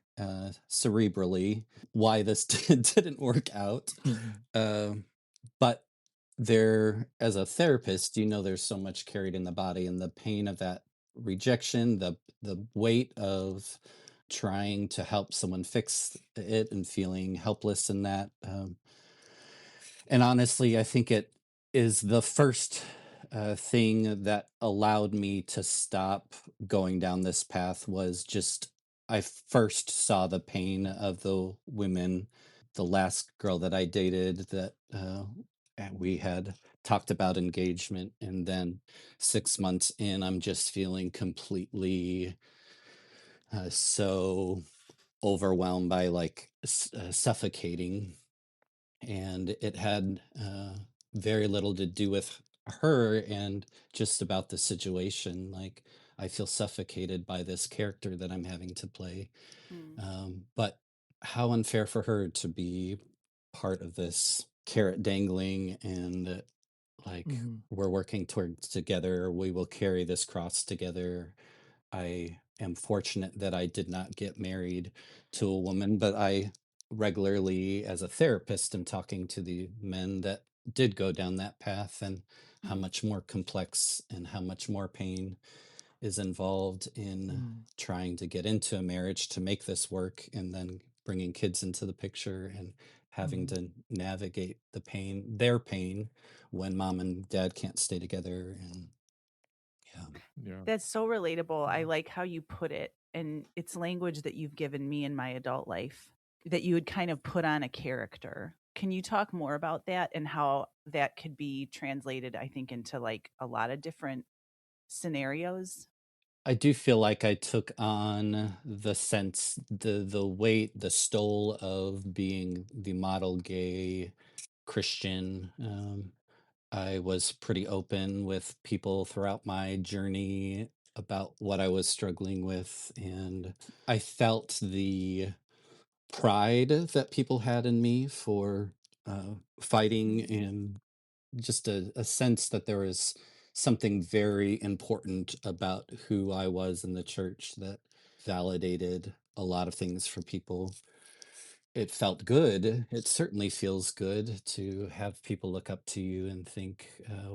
cerebrally why this didn't work out. But there, as a therapist, there's so much carried in the body, and the pain of that rejection, the weight of trying to help someone fix it and feeling helpless in that. And honestly, I think it is the first thing that allowed me to stop going down this path. Was just, I first saw the pain of the women. The last girl that I dated, that we had talked about engagement, and then 6 months in, I'm just feeling completely so overwhelmed by like suffocating. And it had very little to do with her and just about the situation. Like, I feel suffocated by this character that I'm having to play. But how unfair for her to be part of this carrot dangling, and like, we're working towards together, we will carry this cross together. I am fortunate that I did not get married to a woman, but I regularly, as a therapist, am talking to the men that did go down that path, and how much more complex and how much more pain is involved in trying to get into a marriage to make this work, and then bringing kids into the picture and having to navigate their pain when mom and dad can't stay together. And that's so relatable. I like how you put it, and it's language that you've given me in my adult life, that you would kind of put on a character. Can you talk more about that and how that could be translated, I think, into like a lot of different scenarios? I do feel like I took on the sense, the weight, the stole of being the model gay Christian. I was pretty open with people throughout my journey about what I was struggling with, and I felt the pride that people had in me for fighting, and just a sense that there was something very important about who I was in the church that validated a lot of things for people. It felt good. It certainly feels good to have people look up to you and think,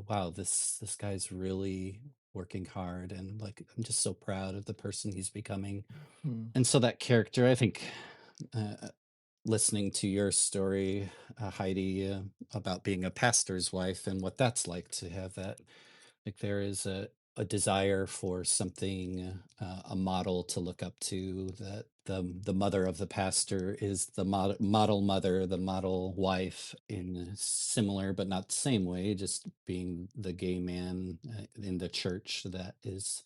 wow, this guy's really working hard, and like, I'm just so proud of the person he's becoming. And so that character, I think, listening to your story, Heidi, about being a pastor's wife and what that's like to have that, like, there is a desire for something, a model to look up to, that the mother of the pastor is the model mother, the model wife, in a similar but not the same way, just being the gay man in the church that is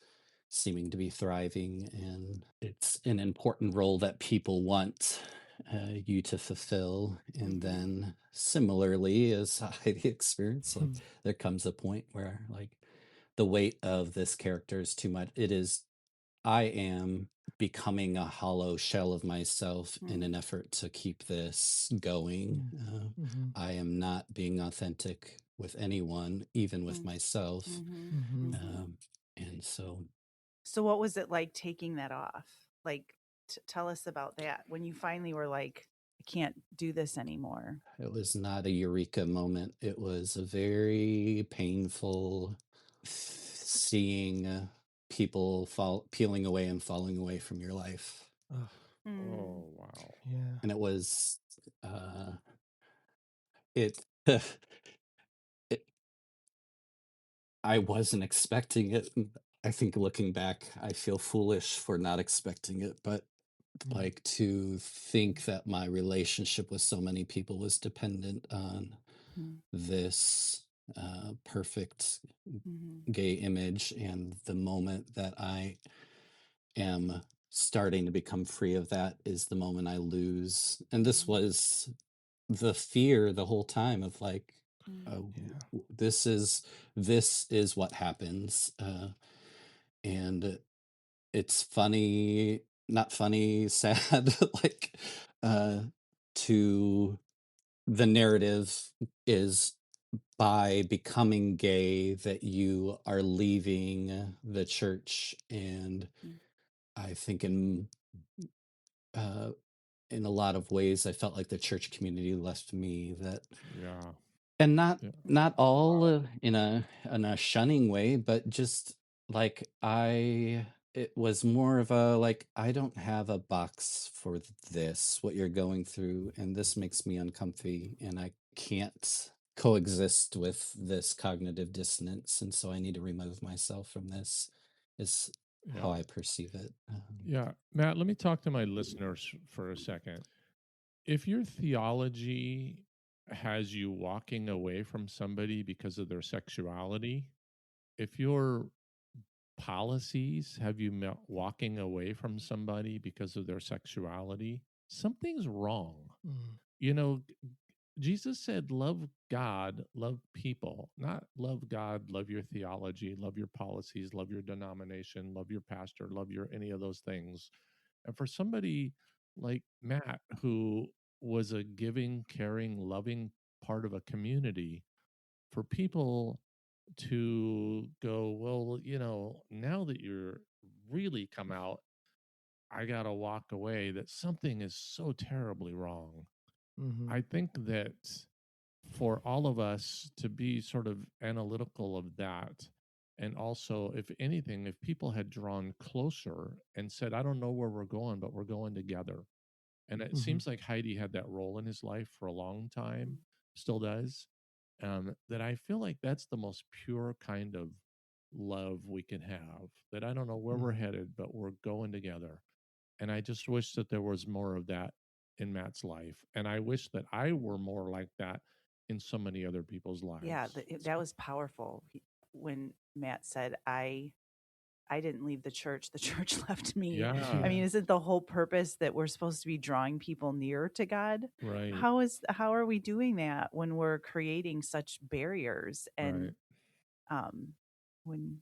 seeming to be thriving. And it's an important role that people want you to fulfill. And then similarly, as I experience, like, there comes a point where, like, the weight of this character is too much. I am becoming a hollow shell of myself in an effort to keep this going. I am not being authentic with anyone, even with myself. And so what was it like taking that off? Like, tell us about that. When you finally were like, I can't do this anymore. it was not a eureka moment. It was a very painful seeing people peeling away and falling away from your life. Oh, wow. Yeah. And it was it I wasn't expecting it. I think looking back, I feel foolish for not expecting it, but like to think that my relationship with so many people was dependent on this perfect gay image, and the moment that I am starting to become free of that is the moment I lose. And this was the fear the whole time of like, this is what happens, and it's funny, not funny, sad, like to the narrative is by becoming gay that you are leaving the church. And I think in a lot of ways I felt like the church community left me. That Yeah. and not all in a shunning way, but just like it was more of a like, I don't have a box for this, what you're going through, and this makes me uncomfy, and I can't coexist with this cognitive dissonance, and so I need to remove myself from this, is how I perceive it. Yeah. Matt, let me talk to my listeners for a second. If your theology has you walking away from somebody because of their sexuality, if your policies have you walking away from somebody because of their sexuality, something's wrong. You know, Jesus said, love God, love people, not love God, love your theology, love your policies, love your denomination, love your pastor, love your any of those things. And for somebody like Matt, who was a giving, caring, loving part of a community, for people to go, well, now that you're really come out, I got to walk away, that something is so terribly wrong. I think that for all of us to be sort of analytical of that, and also, if anything, if people had drawn closer and said, I don't know where we're going, but we're going together. And it seems like Heidi had that role in his life for a long time, still does. That I feel like that's the most pure kind of love we can have. That I don't know where we're headed, but we're going together. And I just wish that there was more of that in Matt's life. And I wish that I were more like that in so many other people's lives. Yeah, that was powerful when Matt said, I didn't leave the church left me. Yeah. I mean, isn't the whole purpose that we're supposed to be drawing people near to God? Right. How are we doing that when we're creating such barriers? And when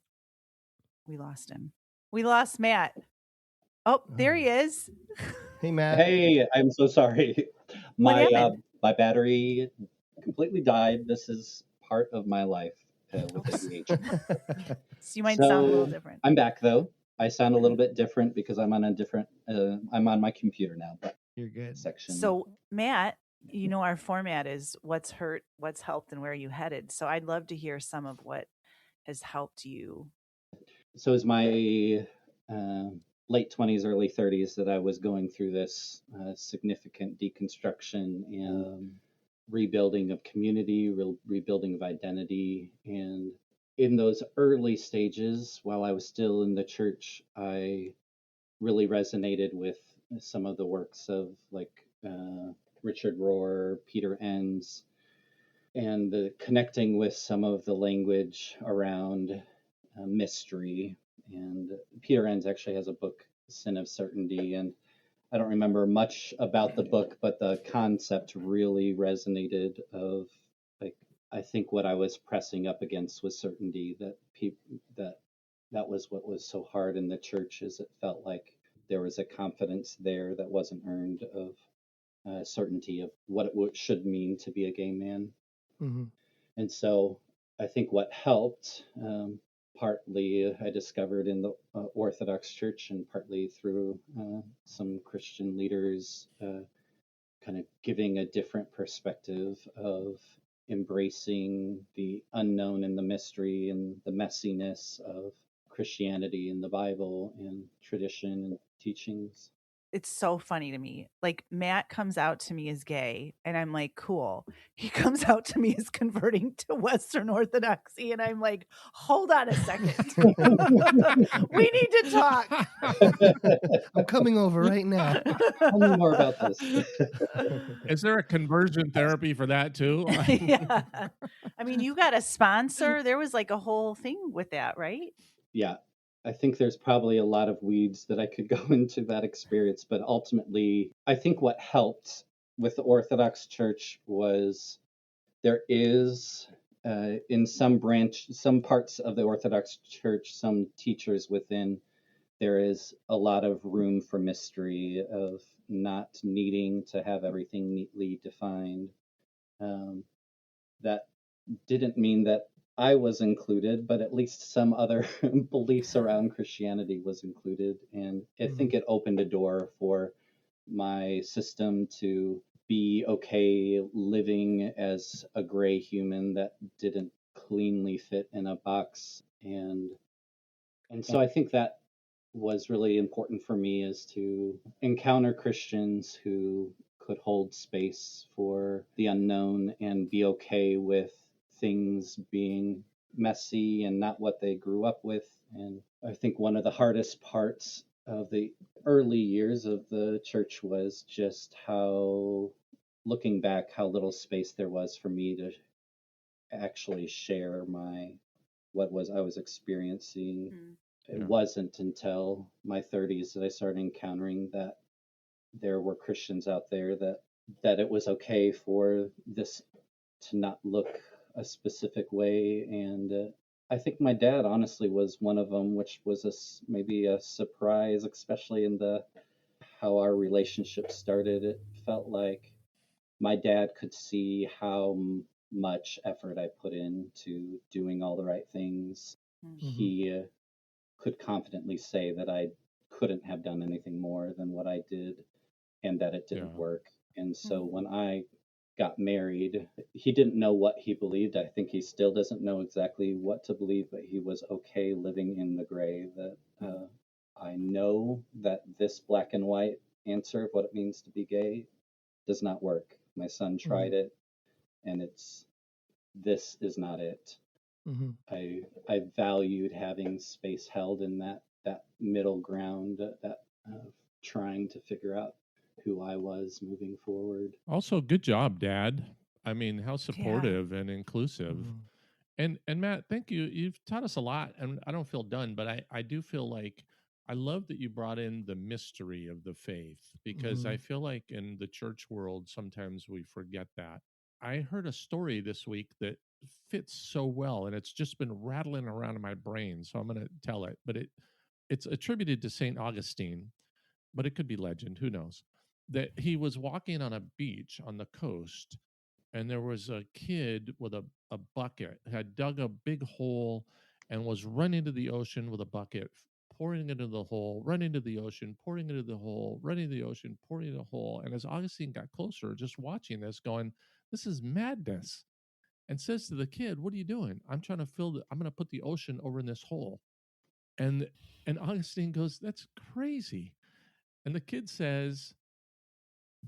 we lost him, we lost Matt. Oh, there he is. Hey, Matt. Hey, I'm so sorry. What My happened? my battery completely died. This is part of my life with ADHD. So you might sound a little different. I'm back though. I sound a little bit different because I'm on a different. I'm on my computer now. But you're good. Section. So Matt, our format is what's hurt, what's helped, and where are you headed. So I'd love to hear some of what has helped you. So it was my late 20s, early 30s that I was going through this significant deconstruction and rebuilding of community, rebuilding of identity. And in those early stages, while I was still in the church, I really resonated with some of the works of like Richard Rohr, Peter Enns, and the connecting with some of the language around mystery. And Peter Enns actually has a book, Sin of Certainty, and I don't remember much about the book, but the concept really resonated of like, I think what I was pressing up against was certainty, that that was what was so hard in the church, is it felt like there was a confidence there that wasn't earned of certainty of what it should mean to be a gay man. Mm-hmm. And so I think what helped, partly I discovered in the Orthodox Church and partly through some Christian leaders kind of giving a different perspective of embracing the unknown and the mystery and the messiness of Christianity and the Bible and tradition and teachings. It's so funny to me. Like, Matt comes out to me as gay, and I'm like, cool. He comes out to me as converting to Western Orthodoxy, and I'm like, hold on a second. We need to talk. I'm coming over right now. Tell me more about this. Is there a conversion therapy for that too? Yeah. I mean, you got a sponsor. There was like a whole thing with that, right? Yeah, I think there's probably a lot of weeds that I could go into that experience, but ultimately, I think what helped with the Orthodox Church was there is in some parts of the Orthodox Church, some teachers within, there is a lot of room for mystery of not needing to have everything neatly defined. That didn't mean that I was included, but at least some other beliefs around Christianity was included. And I think it opened a door for my system to be okay living as a gray human that didn't cleanly fit in a box. And so I think that was really important for me, is to encounter Christians who could hold space for the unknown and be okay with things being messy and not what they grew up with. And I think one of the hardest parts of the early years of the church was just how, looking back, how little space there was for me to actually share what I was experiencing. It wasn't until my 30s that I started encountering that there were Christians out there that it was okay for this to not look a specific way. And I think my dad honestly was one of them, which was maybe a surprise, especially in how our relationship started. It felt like my dad could see how much effort I put into doing all the right things. He could confidently say that I couldn't have done anything more than what I did and that it didn't work. And so when I got married, he didn't know what he believed. I think he still doesn't know exactly what to believe, but he was okay living in the gray, that I know that this black and white answer of what it means to be gay does not work. My son tried it, and this is not it. I valued having space held in that middle ground, that trying to figure out who I was moving forward. Also, good job, Dad. I mean, how supportive and inclusive. And Matt, thank you. You've taught us a lot, and I don't feel done, but I do feel like I love that you brought in the mystery of the faith, because I feel like in the church world sometimes we forget that. I heard a story this week that fits so well, and it's just been rattling around in my brain, so I'm going to tell it. But it's attributed to St. Augustine, but it could be legend, who knows. That he was walking on a beach on the coast, and there was a kid with a bucket, had dug a big hole and was running to the ocean with a bucket, pouring into the hole, running to the ocean, pouring into the hole, running to the ocean, pouring into the hole. And as Augustine got closer, just watching this, going, this is madness. And says to the kid, what are you doing? I'm trying to I'm going to put the ocean over in this hole. And Augustine goes, that's crazy. And the kid says,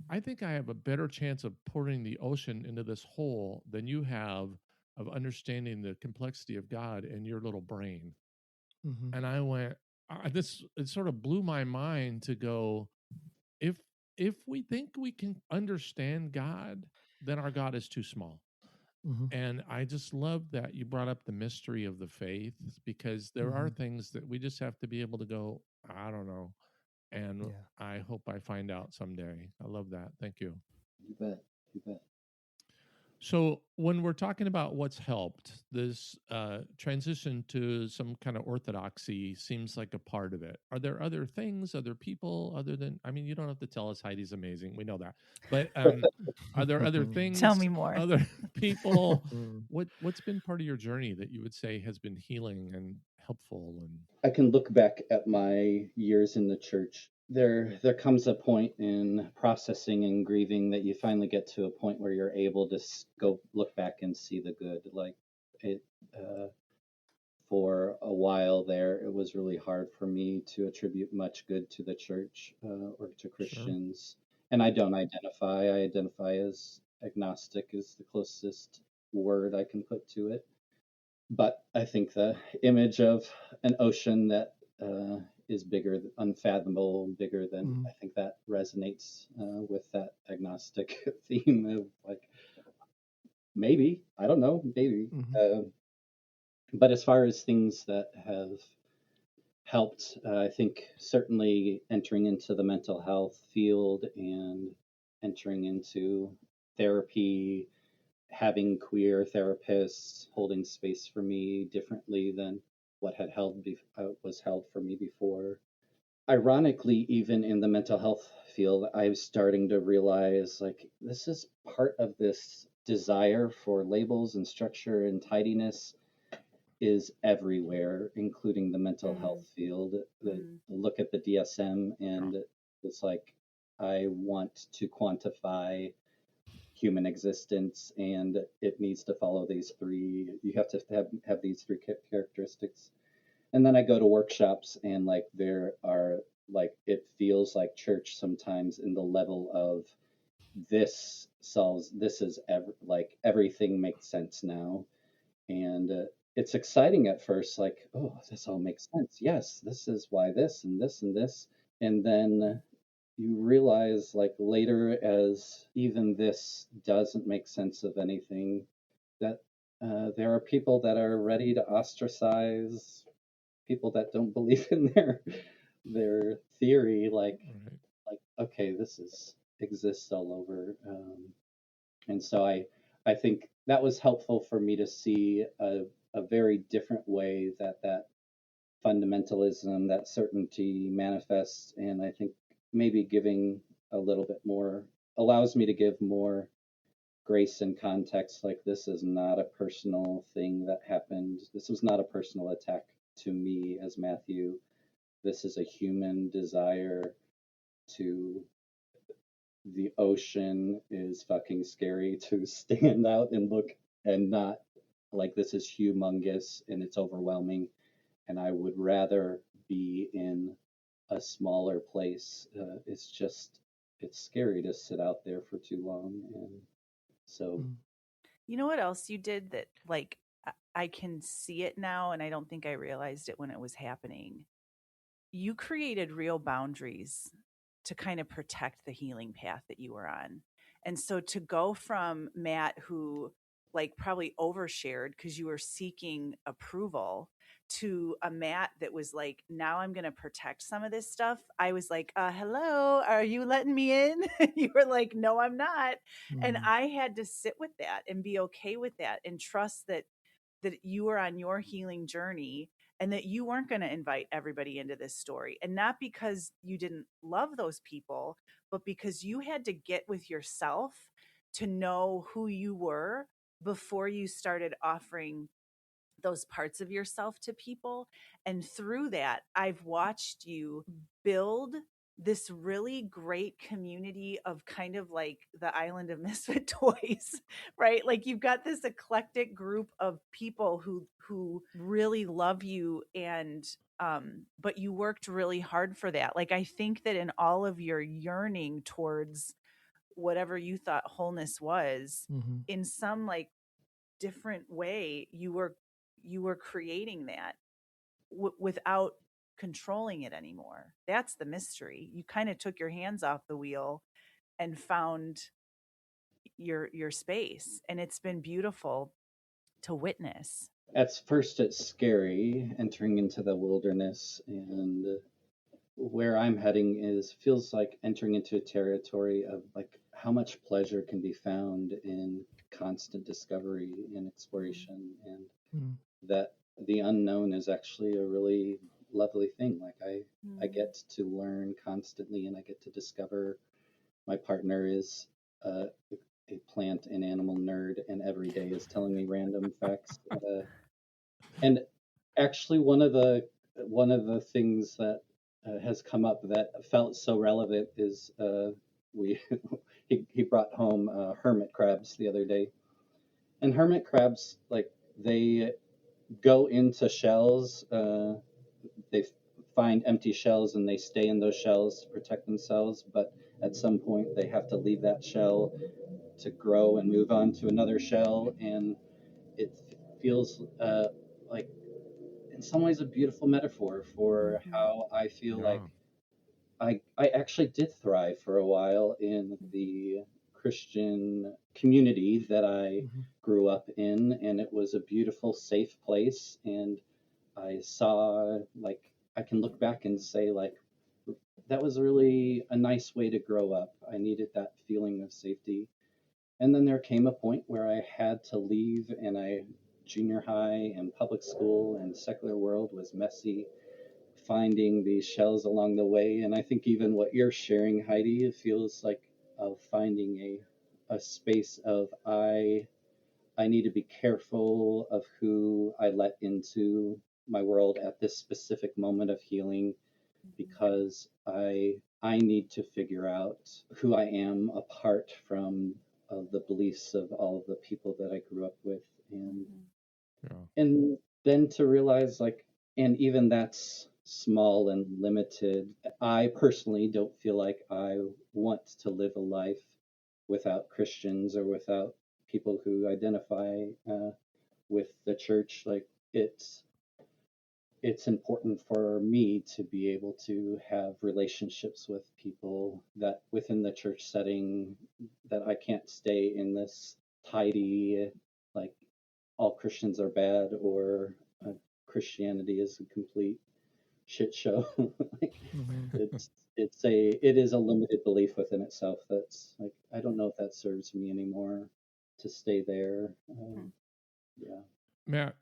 I think I have a better chance of pouring the ocean into this hole than you have of understanding the complexity of God in your little brain. And I went, it sort of blew my mind to go, if we think we can understand God, then our God is too small. And I just love that you brought up the mystery of the faith, because there are things that we just have to be able to go, I don't know. And I hope I find out someday. I love that. Thank you. You bet. You bet. So when we're talking about what's helped, this transition to some kind of orthodoxy seems like a part of it. Are there other things, other people, other than? I mean, you don't have to tell us Heidi's amazing. We know that. But are there other Tell things, me more. other people? What's been part of your journey that you would say has been healing and helpful? And I can look back at my years in the church. There comes a point in processing and grieving that you finally get to a point where you're able to go look back and see the good. Like it, for a while there, it was really hard for me to attribute much good to the church or to Christians. And I don't identify. I identify as agnostic is the closest word I can put to it. But I think the image of an ocean that is bigger, unfathomable, bigger than, I think that resonates with that agnostic theme of like, maybe, I don't know, maybe. But as far as things that have helped, I think certainly entering into the mental health field and entering into therapy, having queer therapists holding space for me differently than what had was held for me before. Ironically, even in the mental health field, I was starting to realize like this is part of this desire for labels and structure and tidiness is everywhere, including the mental health field. Look at the DSM, and it's like I want to quantify human existence, and it needs to follow these three. You have to have these three characteristics. And then I go to workshops, and like there are like it feels like church sometimes in the level of this solves this is like everything makes sense now, and it's exciting at first, like, oh, this all makes sense. Yes, this is why this and this and this. And then you realize, like, later, as even this doesn't make sense of anything, that there are people that are ready to ostracize people that don't believe in their theory. Like, okay, this exists all over. And so I think that was helpful for me to see a very different way that fundamentalism, that certainty manifests. And I think maybe giving a little bit more allows me to give more grace and context. Like, this is not a personal thing that happened. This was not a personal attack to me as Matthew. This is a human desire to the ocean is fucking scary to stand out and look and not like this is humongous and it's overwhelming. And I would rather be in a smaller place. It's scary to sit out there for too long. And so. You know what else you did that, like, I can see it now, and I don't think I realized it when it was happening. You created real boundaries to kind of protect the healing path that you were on. And so to go from Matt, who like probably overshared because you were seeking approval, to a Matt that was like, now I'm going to protect some of this stuff. I was like, hello, are you letting me in? You were like, no, I'm not. And I had to sit with that and be okay with that and trust that you were on your healing journey and that you weren't going to invite everybody into this story. And not because you didn't love those people, but because you had to get with yourself to know who you were before you started offering those parts of yourself to people. And through that, I've watched you build this really great community of kind of like the island of misfit toys, right? Like you've got this eclectic group of people who really love you, and but you worked really hard for that. Like I think that in all of your yearning towards whatever you thought wholeness was, in some like different way, you were creating that without controlling it anymore. That's the mystery. You kind of took your hands off the wheel and found your space, and it's been beautiful to witness. At first, it's scary entering into the wilderness, and where I'm heading feels like entering into a territory of like how much pleasure can be found in constant discovery and exploration, and Mm. that the unknown is actually a really lovely thing. Like I get to learn constantly, and I get to discover. My partner is a plant and animal nerd, and every day is telling me random facts. And actually, one of the things that has come up that felt so relevant is we he brought home hermit crabs the other day, and hermit crabs, like, they go into shells. They find empty shells and they stay in those shells to protect themselves, but at some point they have to leave that shell to grow and move on to another shell, and it feels like, in some ways, a beautiful metaphor for how I feel like Yeah. I actually did thrive for a while in the Christian community that I Mhm. grew up in, and it was a beautiful, safe place. And I saw, like, I can look back and say, like, that was really a nice way to grow up. I needed that feeling of safety. And then there came a point where I had to leave, and junior high and public school and secular world was messy, finding these shells along the way. And I think even what you're sharing, Heidi, it feels like of finding a space of I need to be careful of who I let into my world at this specific moment of healing, because I need to figure out who I am apart from the beliefs of all of the people that I grew up with, Yeah. and then to realize, like, and even that's small and limited. I personally don't feel like I want to live a life without Christians or without people who identify with the church. Like, it's important for me to be able to have relationships with people that within the church setting, that I can't stay in this tidy, like, all Christians are bad, or Christianity is a complete shit show. Like, Mhm. it is a limited belief within itself. That's like, I don't know if that serves me anymore to stay there. Yeah. Matt,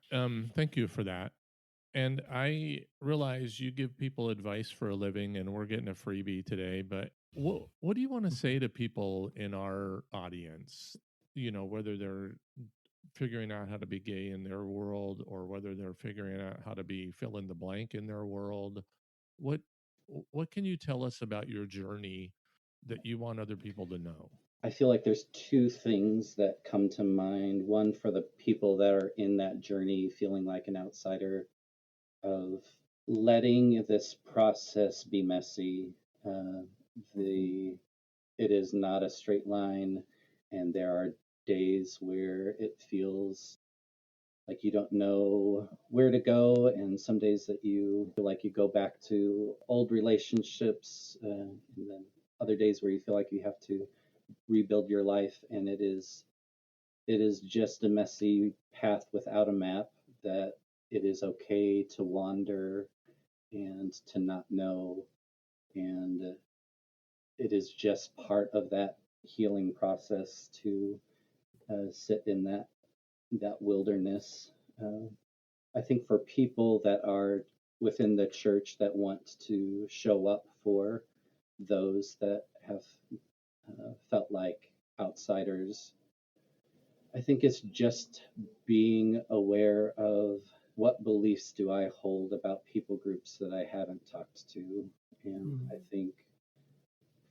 thank you for that. And I realize you give people advice for a living, and we're getting a freebie today. But what do you want to say to people in our audience? You know, whether they're figuring out how to be gay in their world, or whether they're figuring out how to be fill in the blank in their world. What what can you tell us about your journey that you want other people to know? I feel like there's two things that come to mind. One, for the people that are in that journey feeling like an outsider, of letting this process be messy. Uh, the It is not a straight line, and there are days where it feels like you don't know where to go, and some days that you feel like you go back to old relationships, and then other days where you feel like you have to rebuild your life, and it is just a messy path without a map, that it is okay to wander and to not know, and it is just part of that healing process to sit in that wilderness. Uh, I think for people that are within the church that want to show up for those that have felt like outsiders, I think it's just being aware of what beliefs do I hold about people groups that I haven't talked to. And I think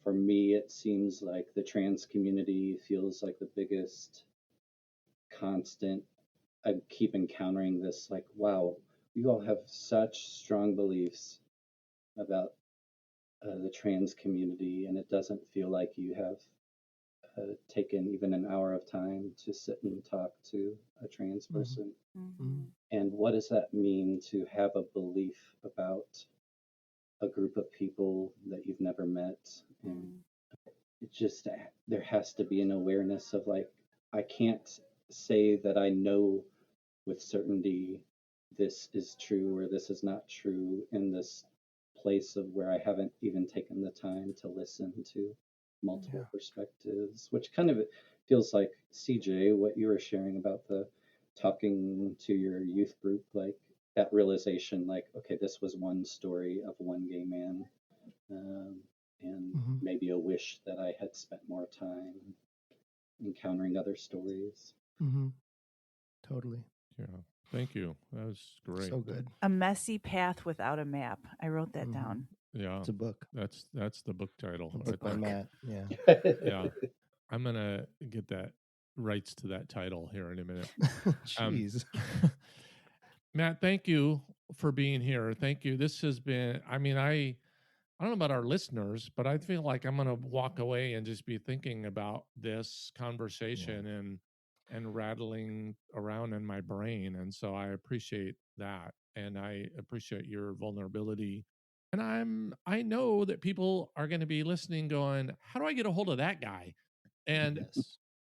for me, it seems like the trans community feels like the biggest constant. I keep encountering this, like, wow, you all have such strong beliefs about the trans community, and it doesn't feel like you have taken even an hour of time to sit and talk to a trans person. And what does that mean to have a belief about a group of people that you've never met? And it just, there has to be an awareness of, like, I can't say that I know with certainty this is true or this is not true in this place of where I haven't even taken the time to listen to. multiple perspectives, which kind of feels like, CJ, what you were sharing about the talking to your youth group, like that realization, like, okay, this was one story of one gay man, and maybe a wish that I had spent more time encountering other stories. Totally. Yeah. Thank you. That was great. So good. A messy path without a map. I wrote that down. Yeah. It's a book. That's the book title. A book by Matt. Yeah. Yeah. I'm gonna get that rights to that title here in a minute. Jeez. Matt, thank you for being here. Thank you. This has been, I mean, I don't know about our listeners, but I feel like I'm gonna walk away and just be thinking about this conversation and rattling around in my brain. And so I appreciate that. And I appreciate your vulnerability. And I know that people are going to be listening going, how do I get a hold of that guy? And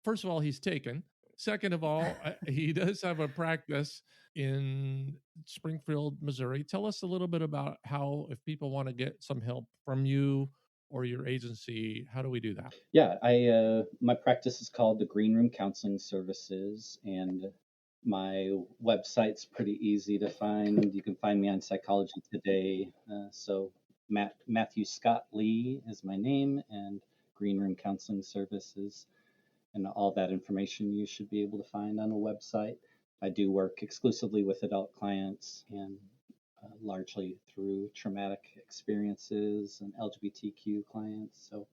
first of all, he's taken. Second of all, he does have a practice in Springfield, Missouri. Tell us a little bit about how, if people want to get some help from you or your agency, how do we do that? Yeah, my practice is called the Green Room Counseling Services, and my website's pretty easy to find. You can find me on Psychology Today. So Matthew Scott Lee is my name, and Green Room Counseling Services, and all that information you should be able to find on the website. I do work exclusively with adult clients and largely through traumatic experiences and LGBTQ clients. So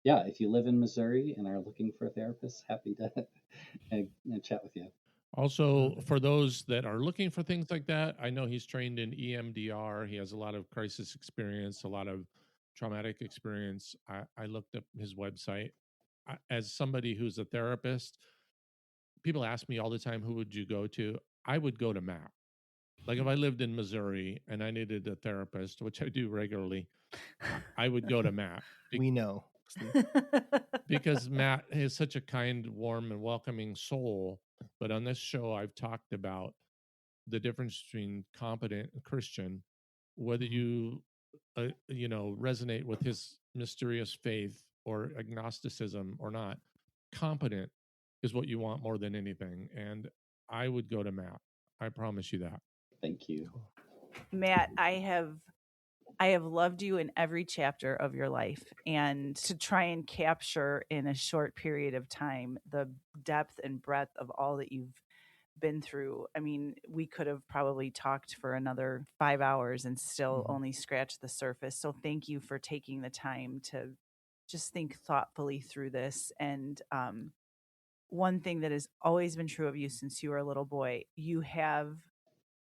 yeah, if you live in Missouri and are looking for a therapist, happy to chat with you. Also, for those that are looking for things like that, I know he's trained in EMDR. He has a lot of crisis experience, a lot of traumatic experience. I looked up his website. As somebody who's a therapist, people ask me all the time, who would you go to? I would go to Matt. Like if I lived in Missouri and I needed a therapist, which I do regularly, I would go to Matt. We know, Steve. Because Matt is such a kind, warm, and welcoming soul. But on this show, I've talked about the difference between competent and Christian, whether you, resonate with his mysterious faith or agnosticism or not. Competent is what you want more than anything. And I would go to Matt. I promise you that. Thank you. Matt, I have loved you in every chapter of your life, and to try and capture in a short period of time the depth and breadth of all that you've been through. I mean, we could have probably talked for another 5 hours and still only scratched the surface. So thank you for taking the time to just think thoughtfully through this. And one thing that has always been true of you since you were a little boy, you have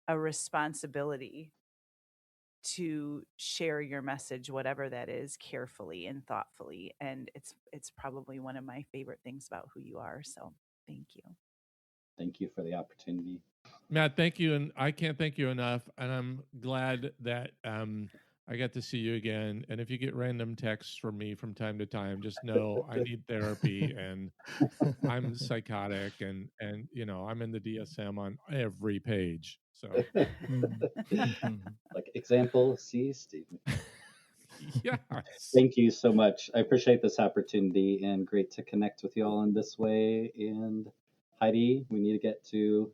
a responsibility to share your message, whatever that is, carefully and thoughtfully. And it's probably one of my favorite things about who you are. So thank you. Thank you for the opportunity. Matt, thank you. And I can't thank you enough. And I'm glad that I got to see you again. And if you get random texts from me from time to time, just know I need therapy and I'm psychotic and I'm in the DSM on every page. So like example C, Steve. Yes. Thank you so much. I appreciate this opportunity and great to connect with you all in this way. And Heidi, we need to get to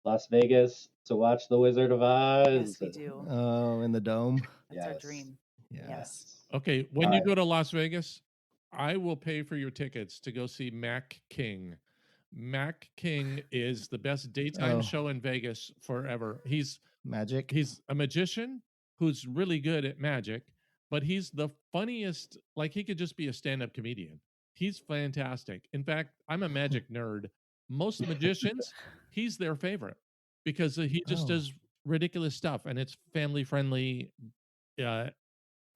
Las Vegas to watch The Wizard of Oz. Yes, we do. Oh, in the dome. That's our dream. Yes. Okay, when you go to Las Vegas, I will pay for your tickets to go see Mac King. Mac King is the best daytime show in Vegas forever. He's magic. He's a magician who's really good at magic, but he's the funniest. Like he could just be a stand-up comedian. He's fantastic. In fact, I'm a magic nerd. Most magicians, he's their favorite because he just does ridiculous stuff and it's family friendly.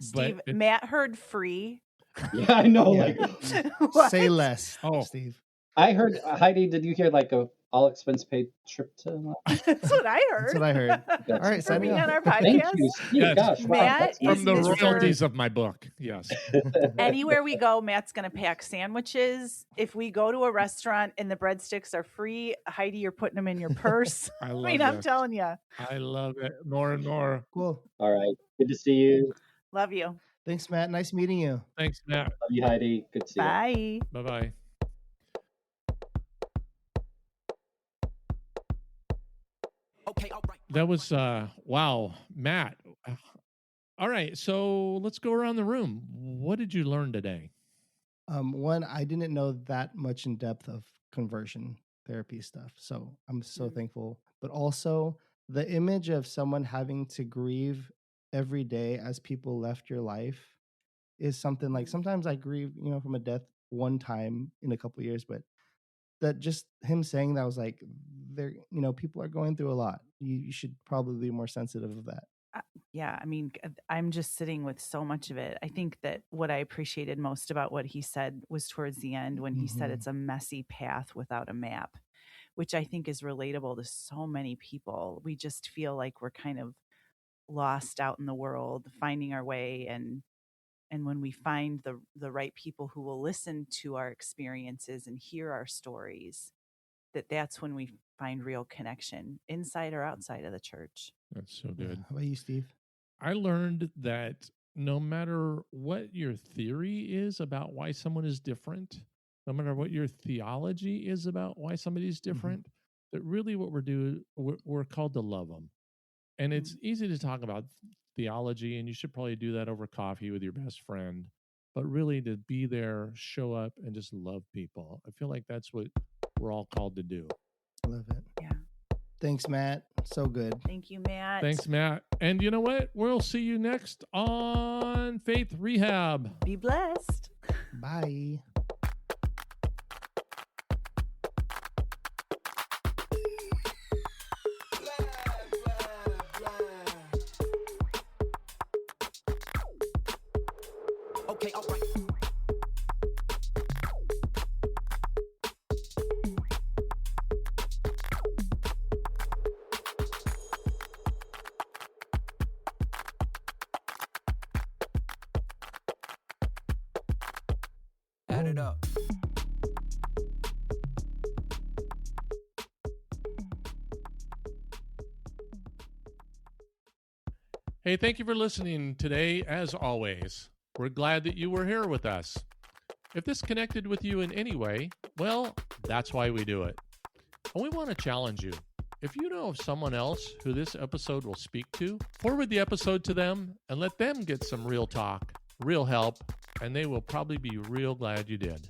Steve, Matt heard free. Yeah, I know. Yeah. Say less, Steve. I heard, Heidi, did you hear like a all expense paid trip to? That's what I heard. That's what I heard. All right, for being on our podcast. Thank you. Yes. Gosh, wow, Matt from the Mr. royalties of my book. Yes. Anywhere we go, Matt's going to pack sandwiches. If we go to a restaurant and the breadsticks are free, Heidi, you're putting them in your purse. I love I'm telling you. I love it more and more. Cool. All right. Good to see you. Love you. Thanks, Matt. Nice meeting you. Thanks, Matt. Love you, Heidi. Good to see you. Bye. Bye-bye. Okay, all right. That was wow, Matt. All right, so let's go around the room. What did you learn today? One, I didn't know that much in depth of conversion therapy stuff, so I'm so thankful. But also the image of someone having to grieve every day as people left your life is something like sometimes I grieve, from a death one time in a couple of years, but that just him saying that was like, there, people are going through a lot. You should probably be more sensitive of that. Yeah, I mean, I'm just sitting with so much of it. I think that what I appreciated most about what he said was towards the end when he said it's a messy path without a map, which I think is relatable to so many people. We just feel like we're kind of lost out in the world, finding our way, and when we find the right people who will listen to our experiences and hear our stories, that's when we find real connection inside or outside of the church. That's so good. How about you, Steve? I learned that no matter what your theory is about why someone is different, no matter what your theology is about why somebody's different, that really what we're called to love them. And it's easy to talk about theology, and you should probably do that over coffee with your best friend. But really to be there, show up, and just love people. I feel like that's what we're all called to do. I love it. Yeah. Thanks, Matt. So good. Thank you, Matt. Thanks, Matt. And you know what? We'll see you next on Faith Rehab. Be blessed. Bye. Okay, all right. Add it up. Hey, thank you for listening today, as always. We're glad that you were here with us. If this connected with you in any way, well, that's why we do it. And we want to challenge you. If you know of someone else who this episode will speak to, forward the episode to them and let them get some real talk, real help, and they will probably be real glad you did.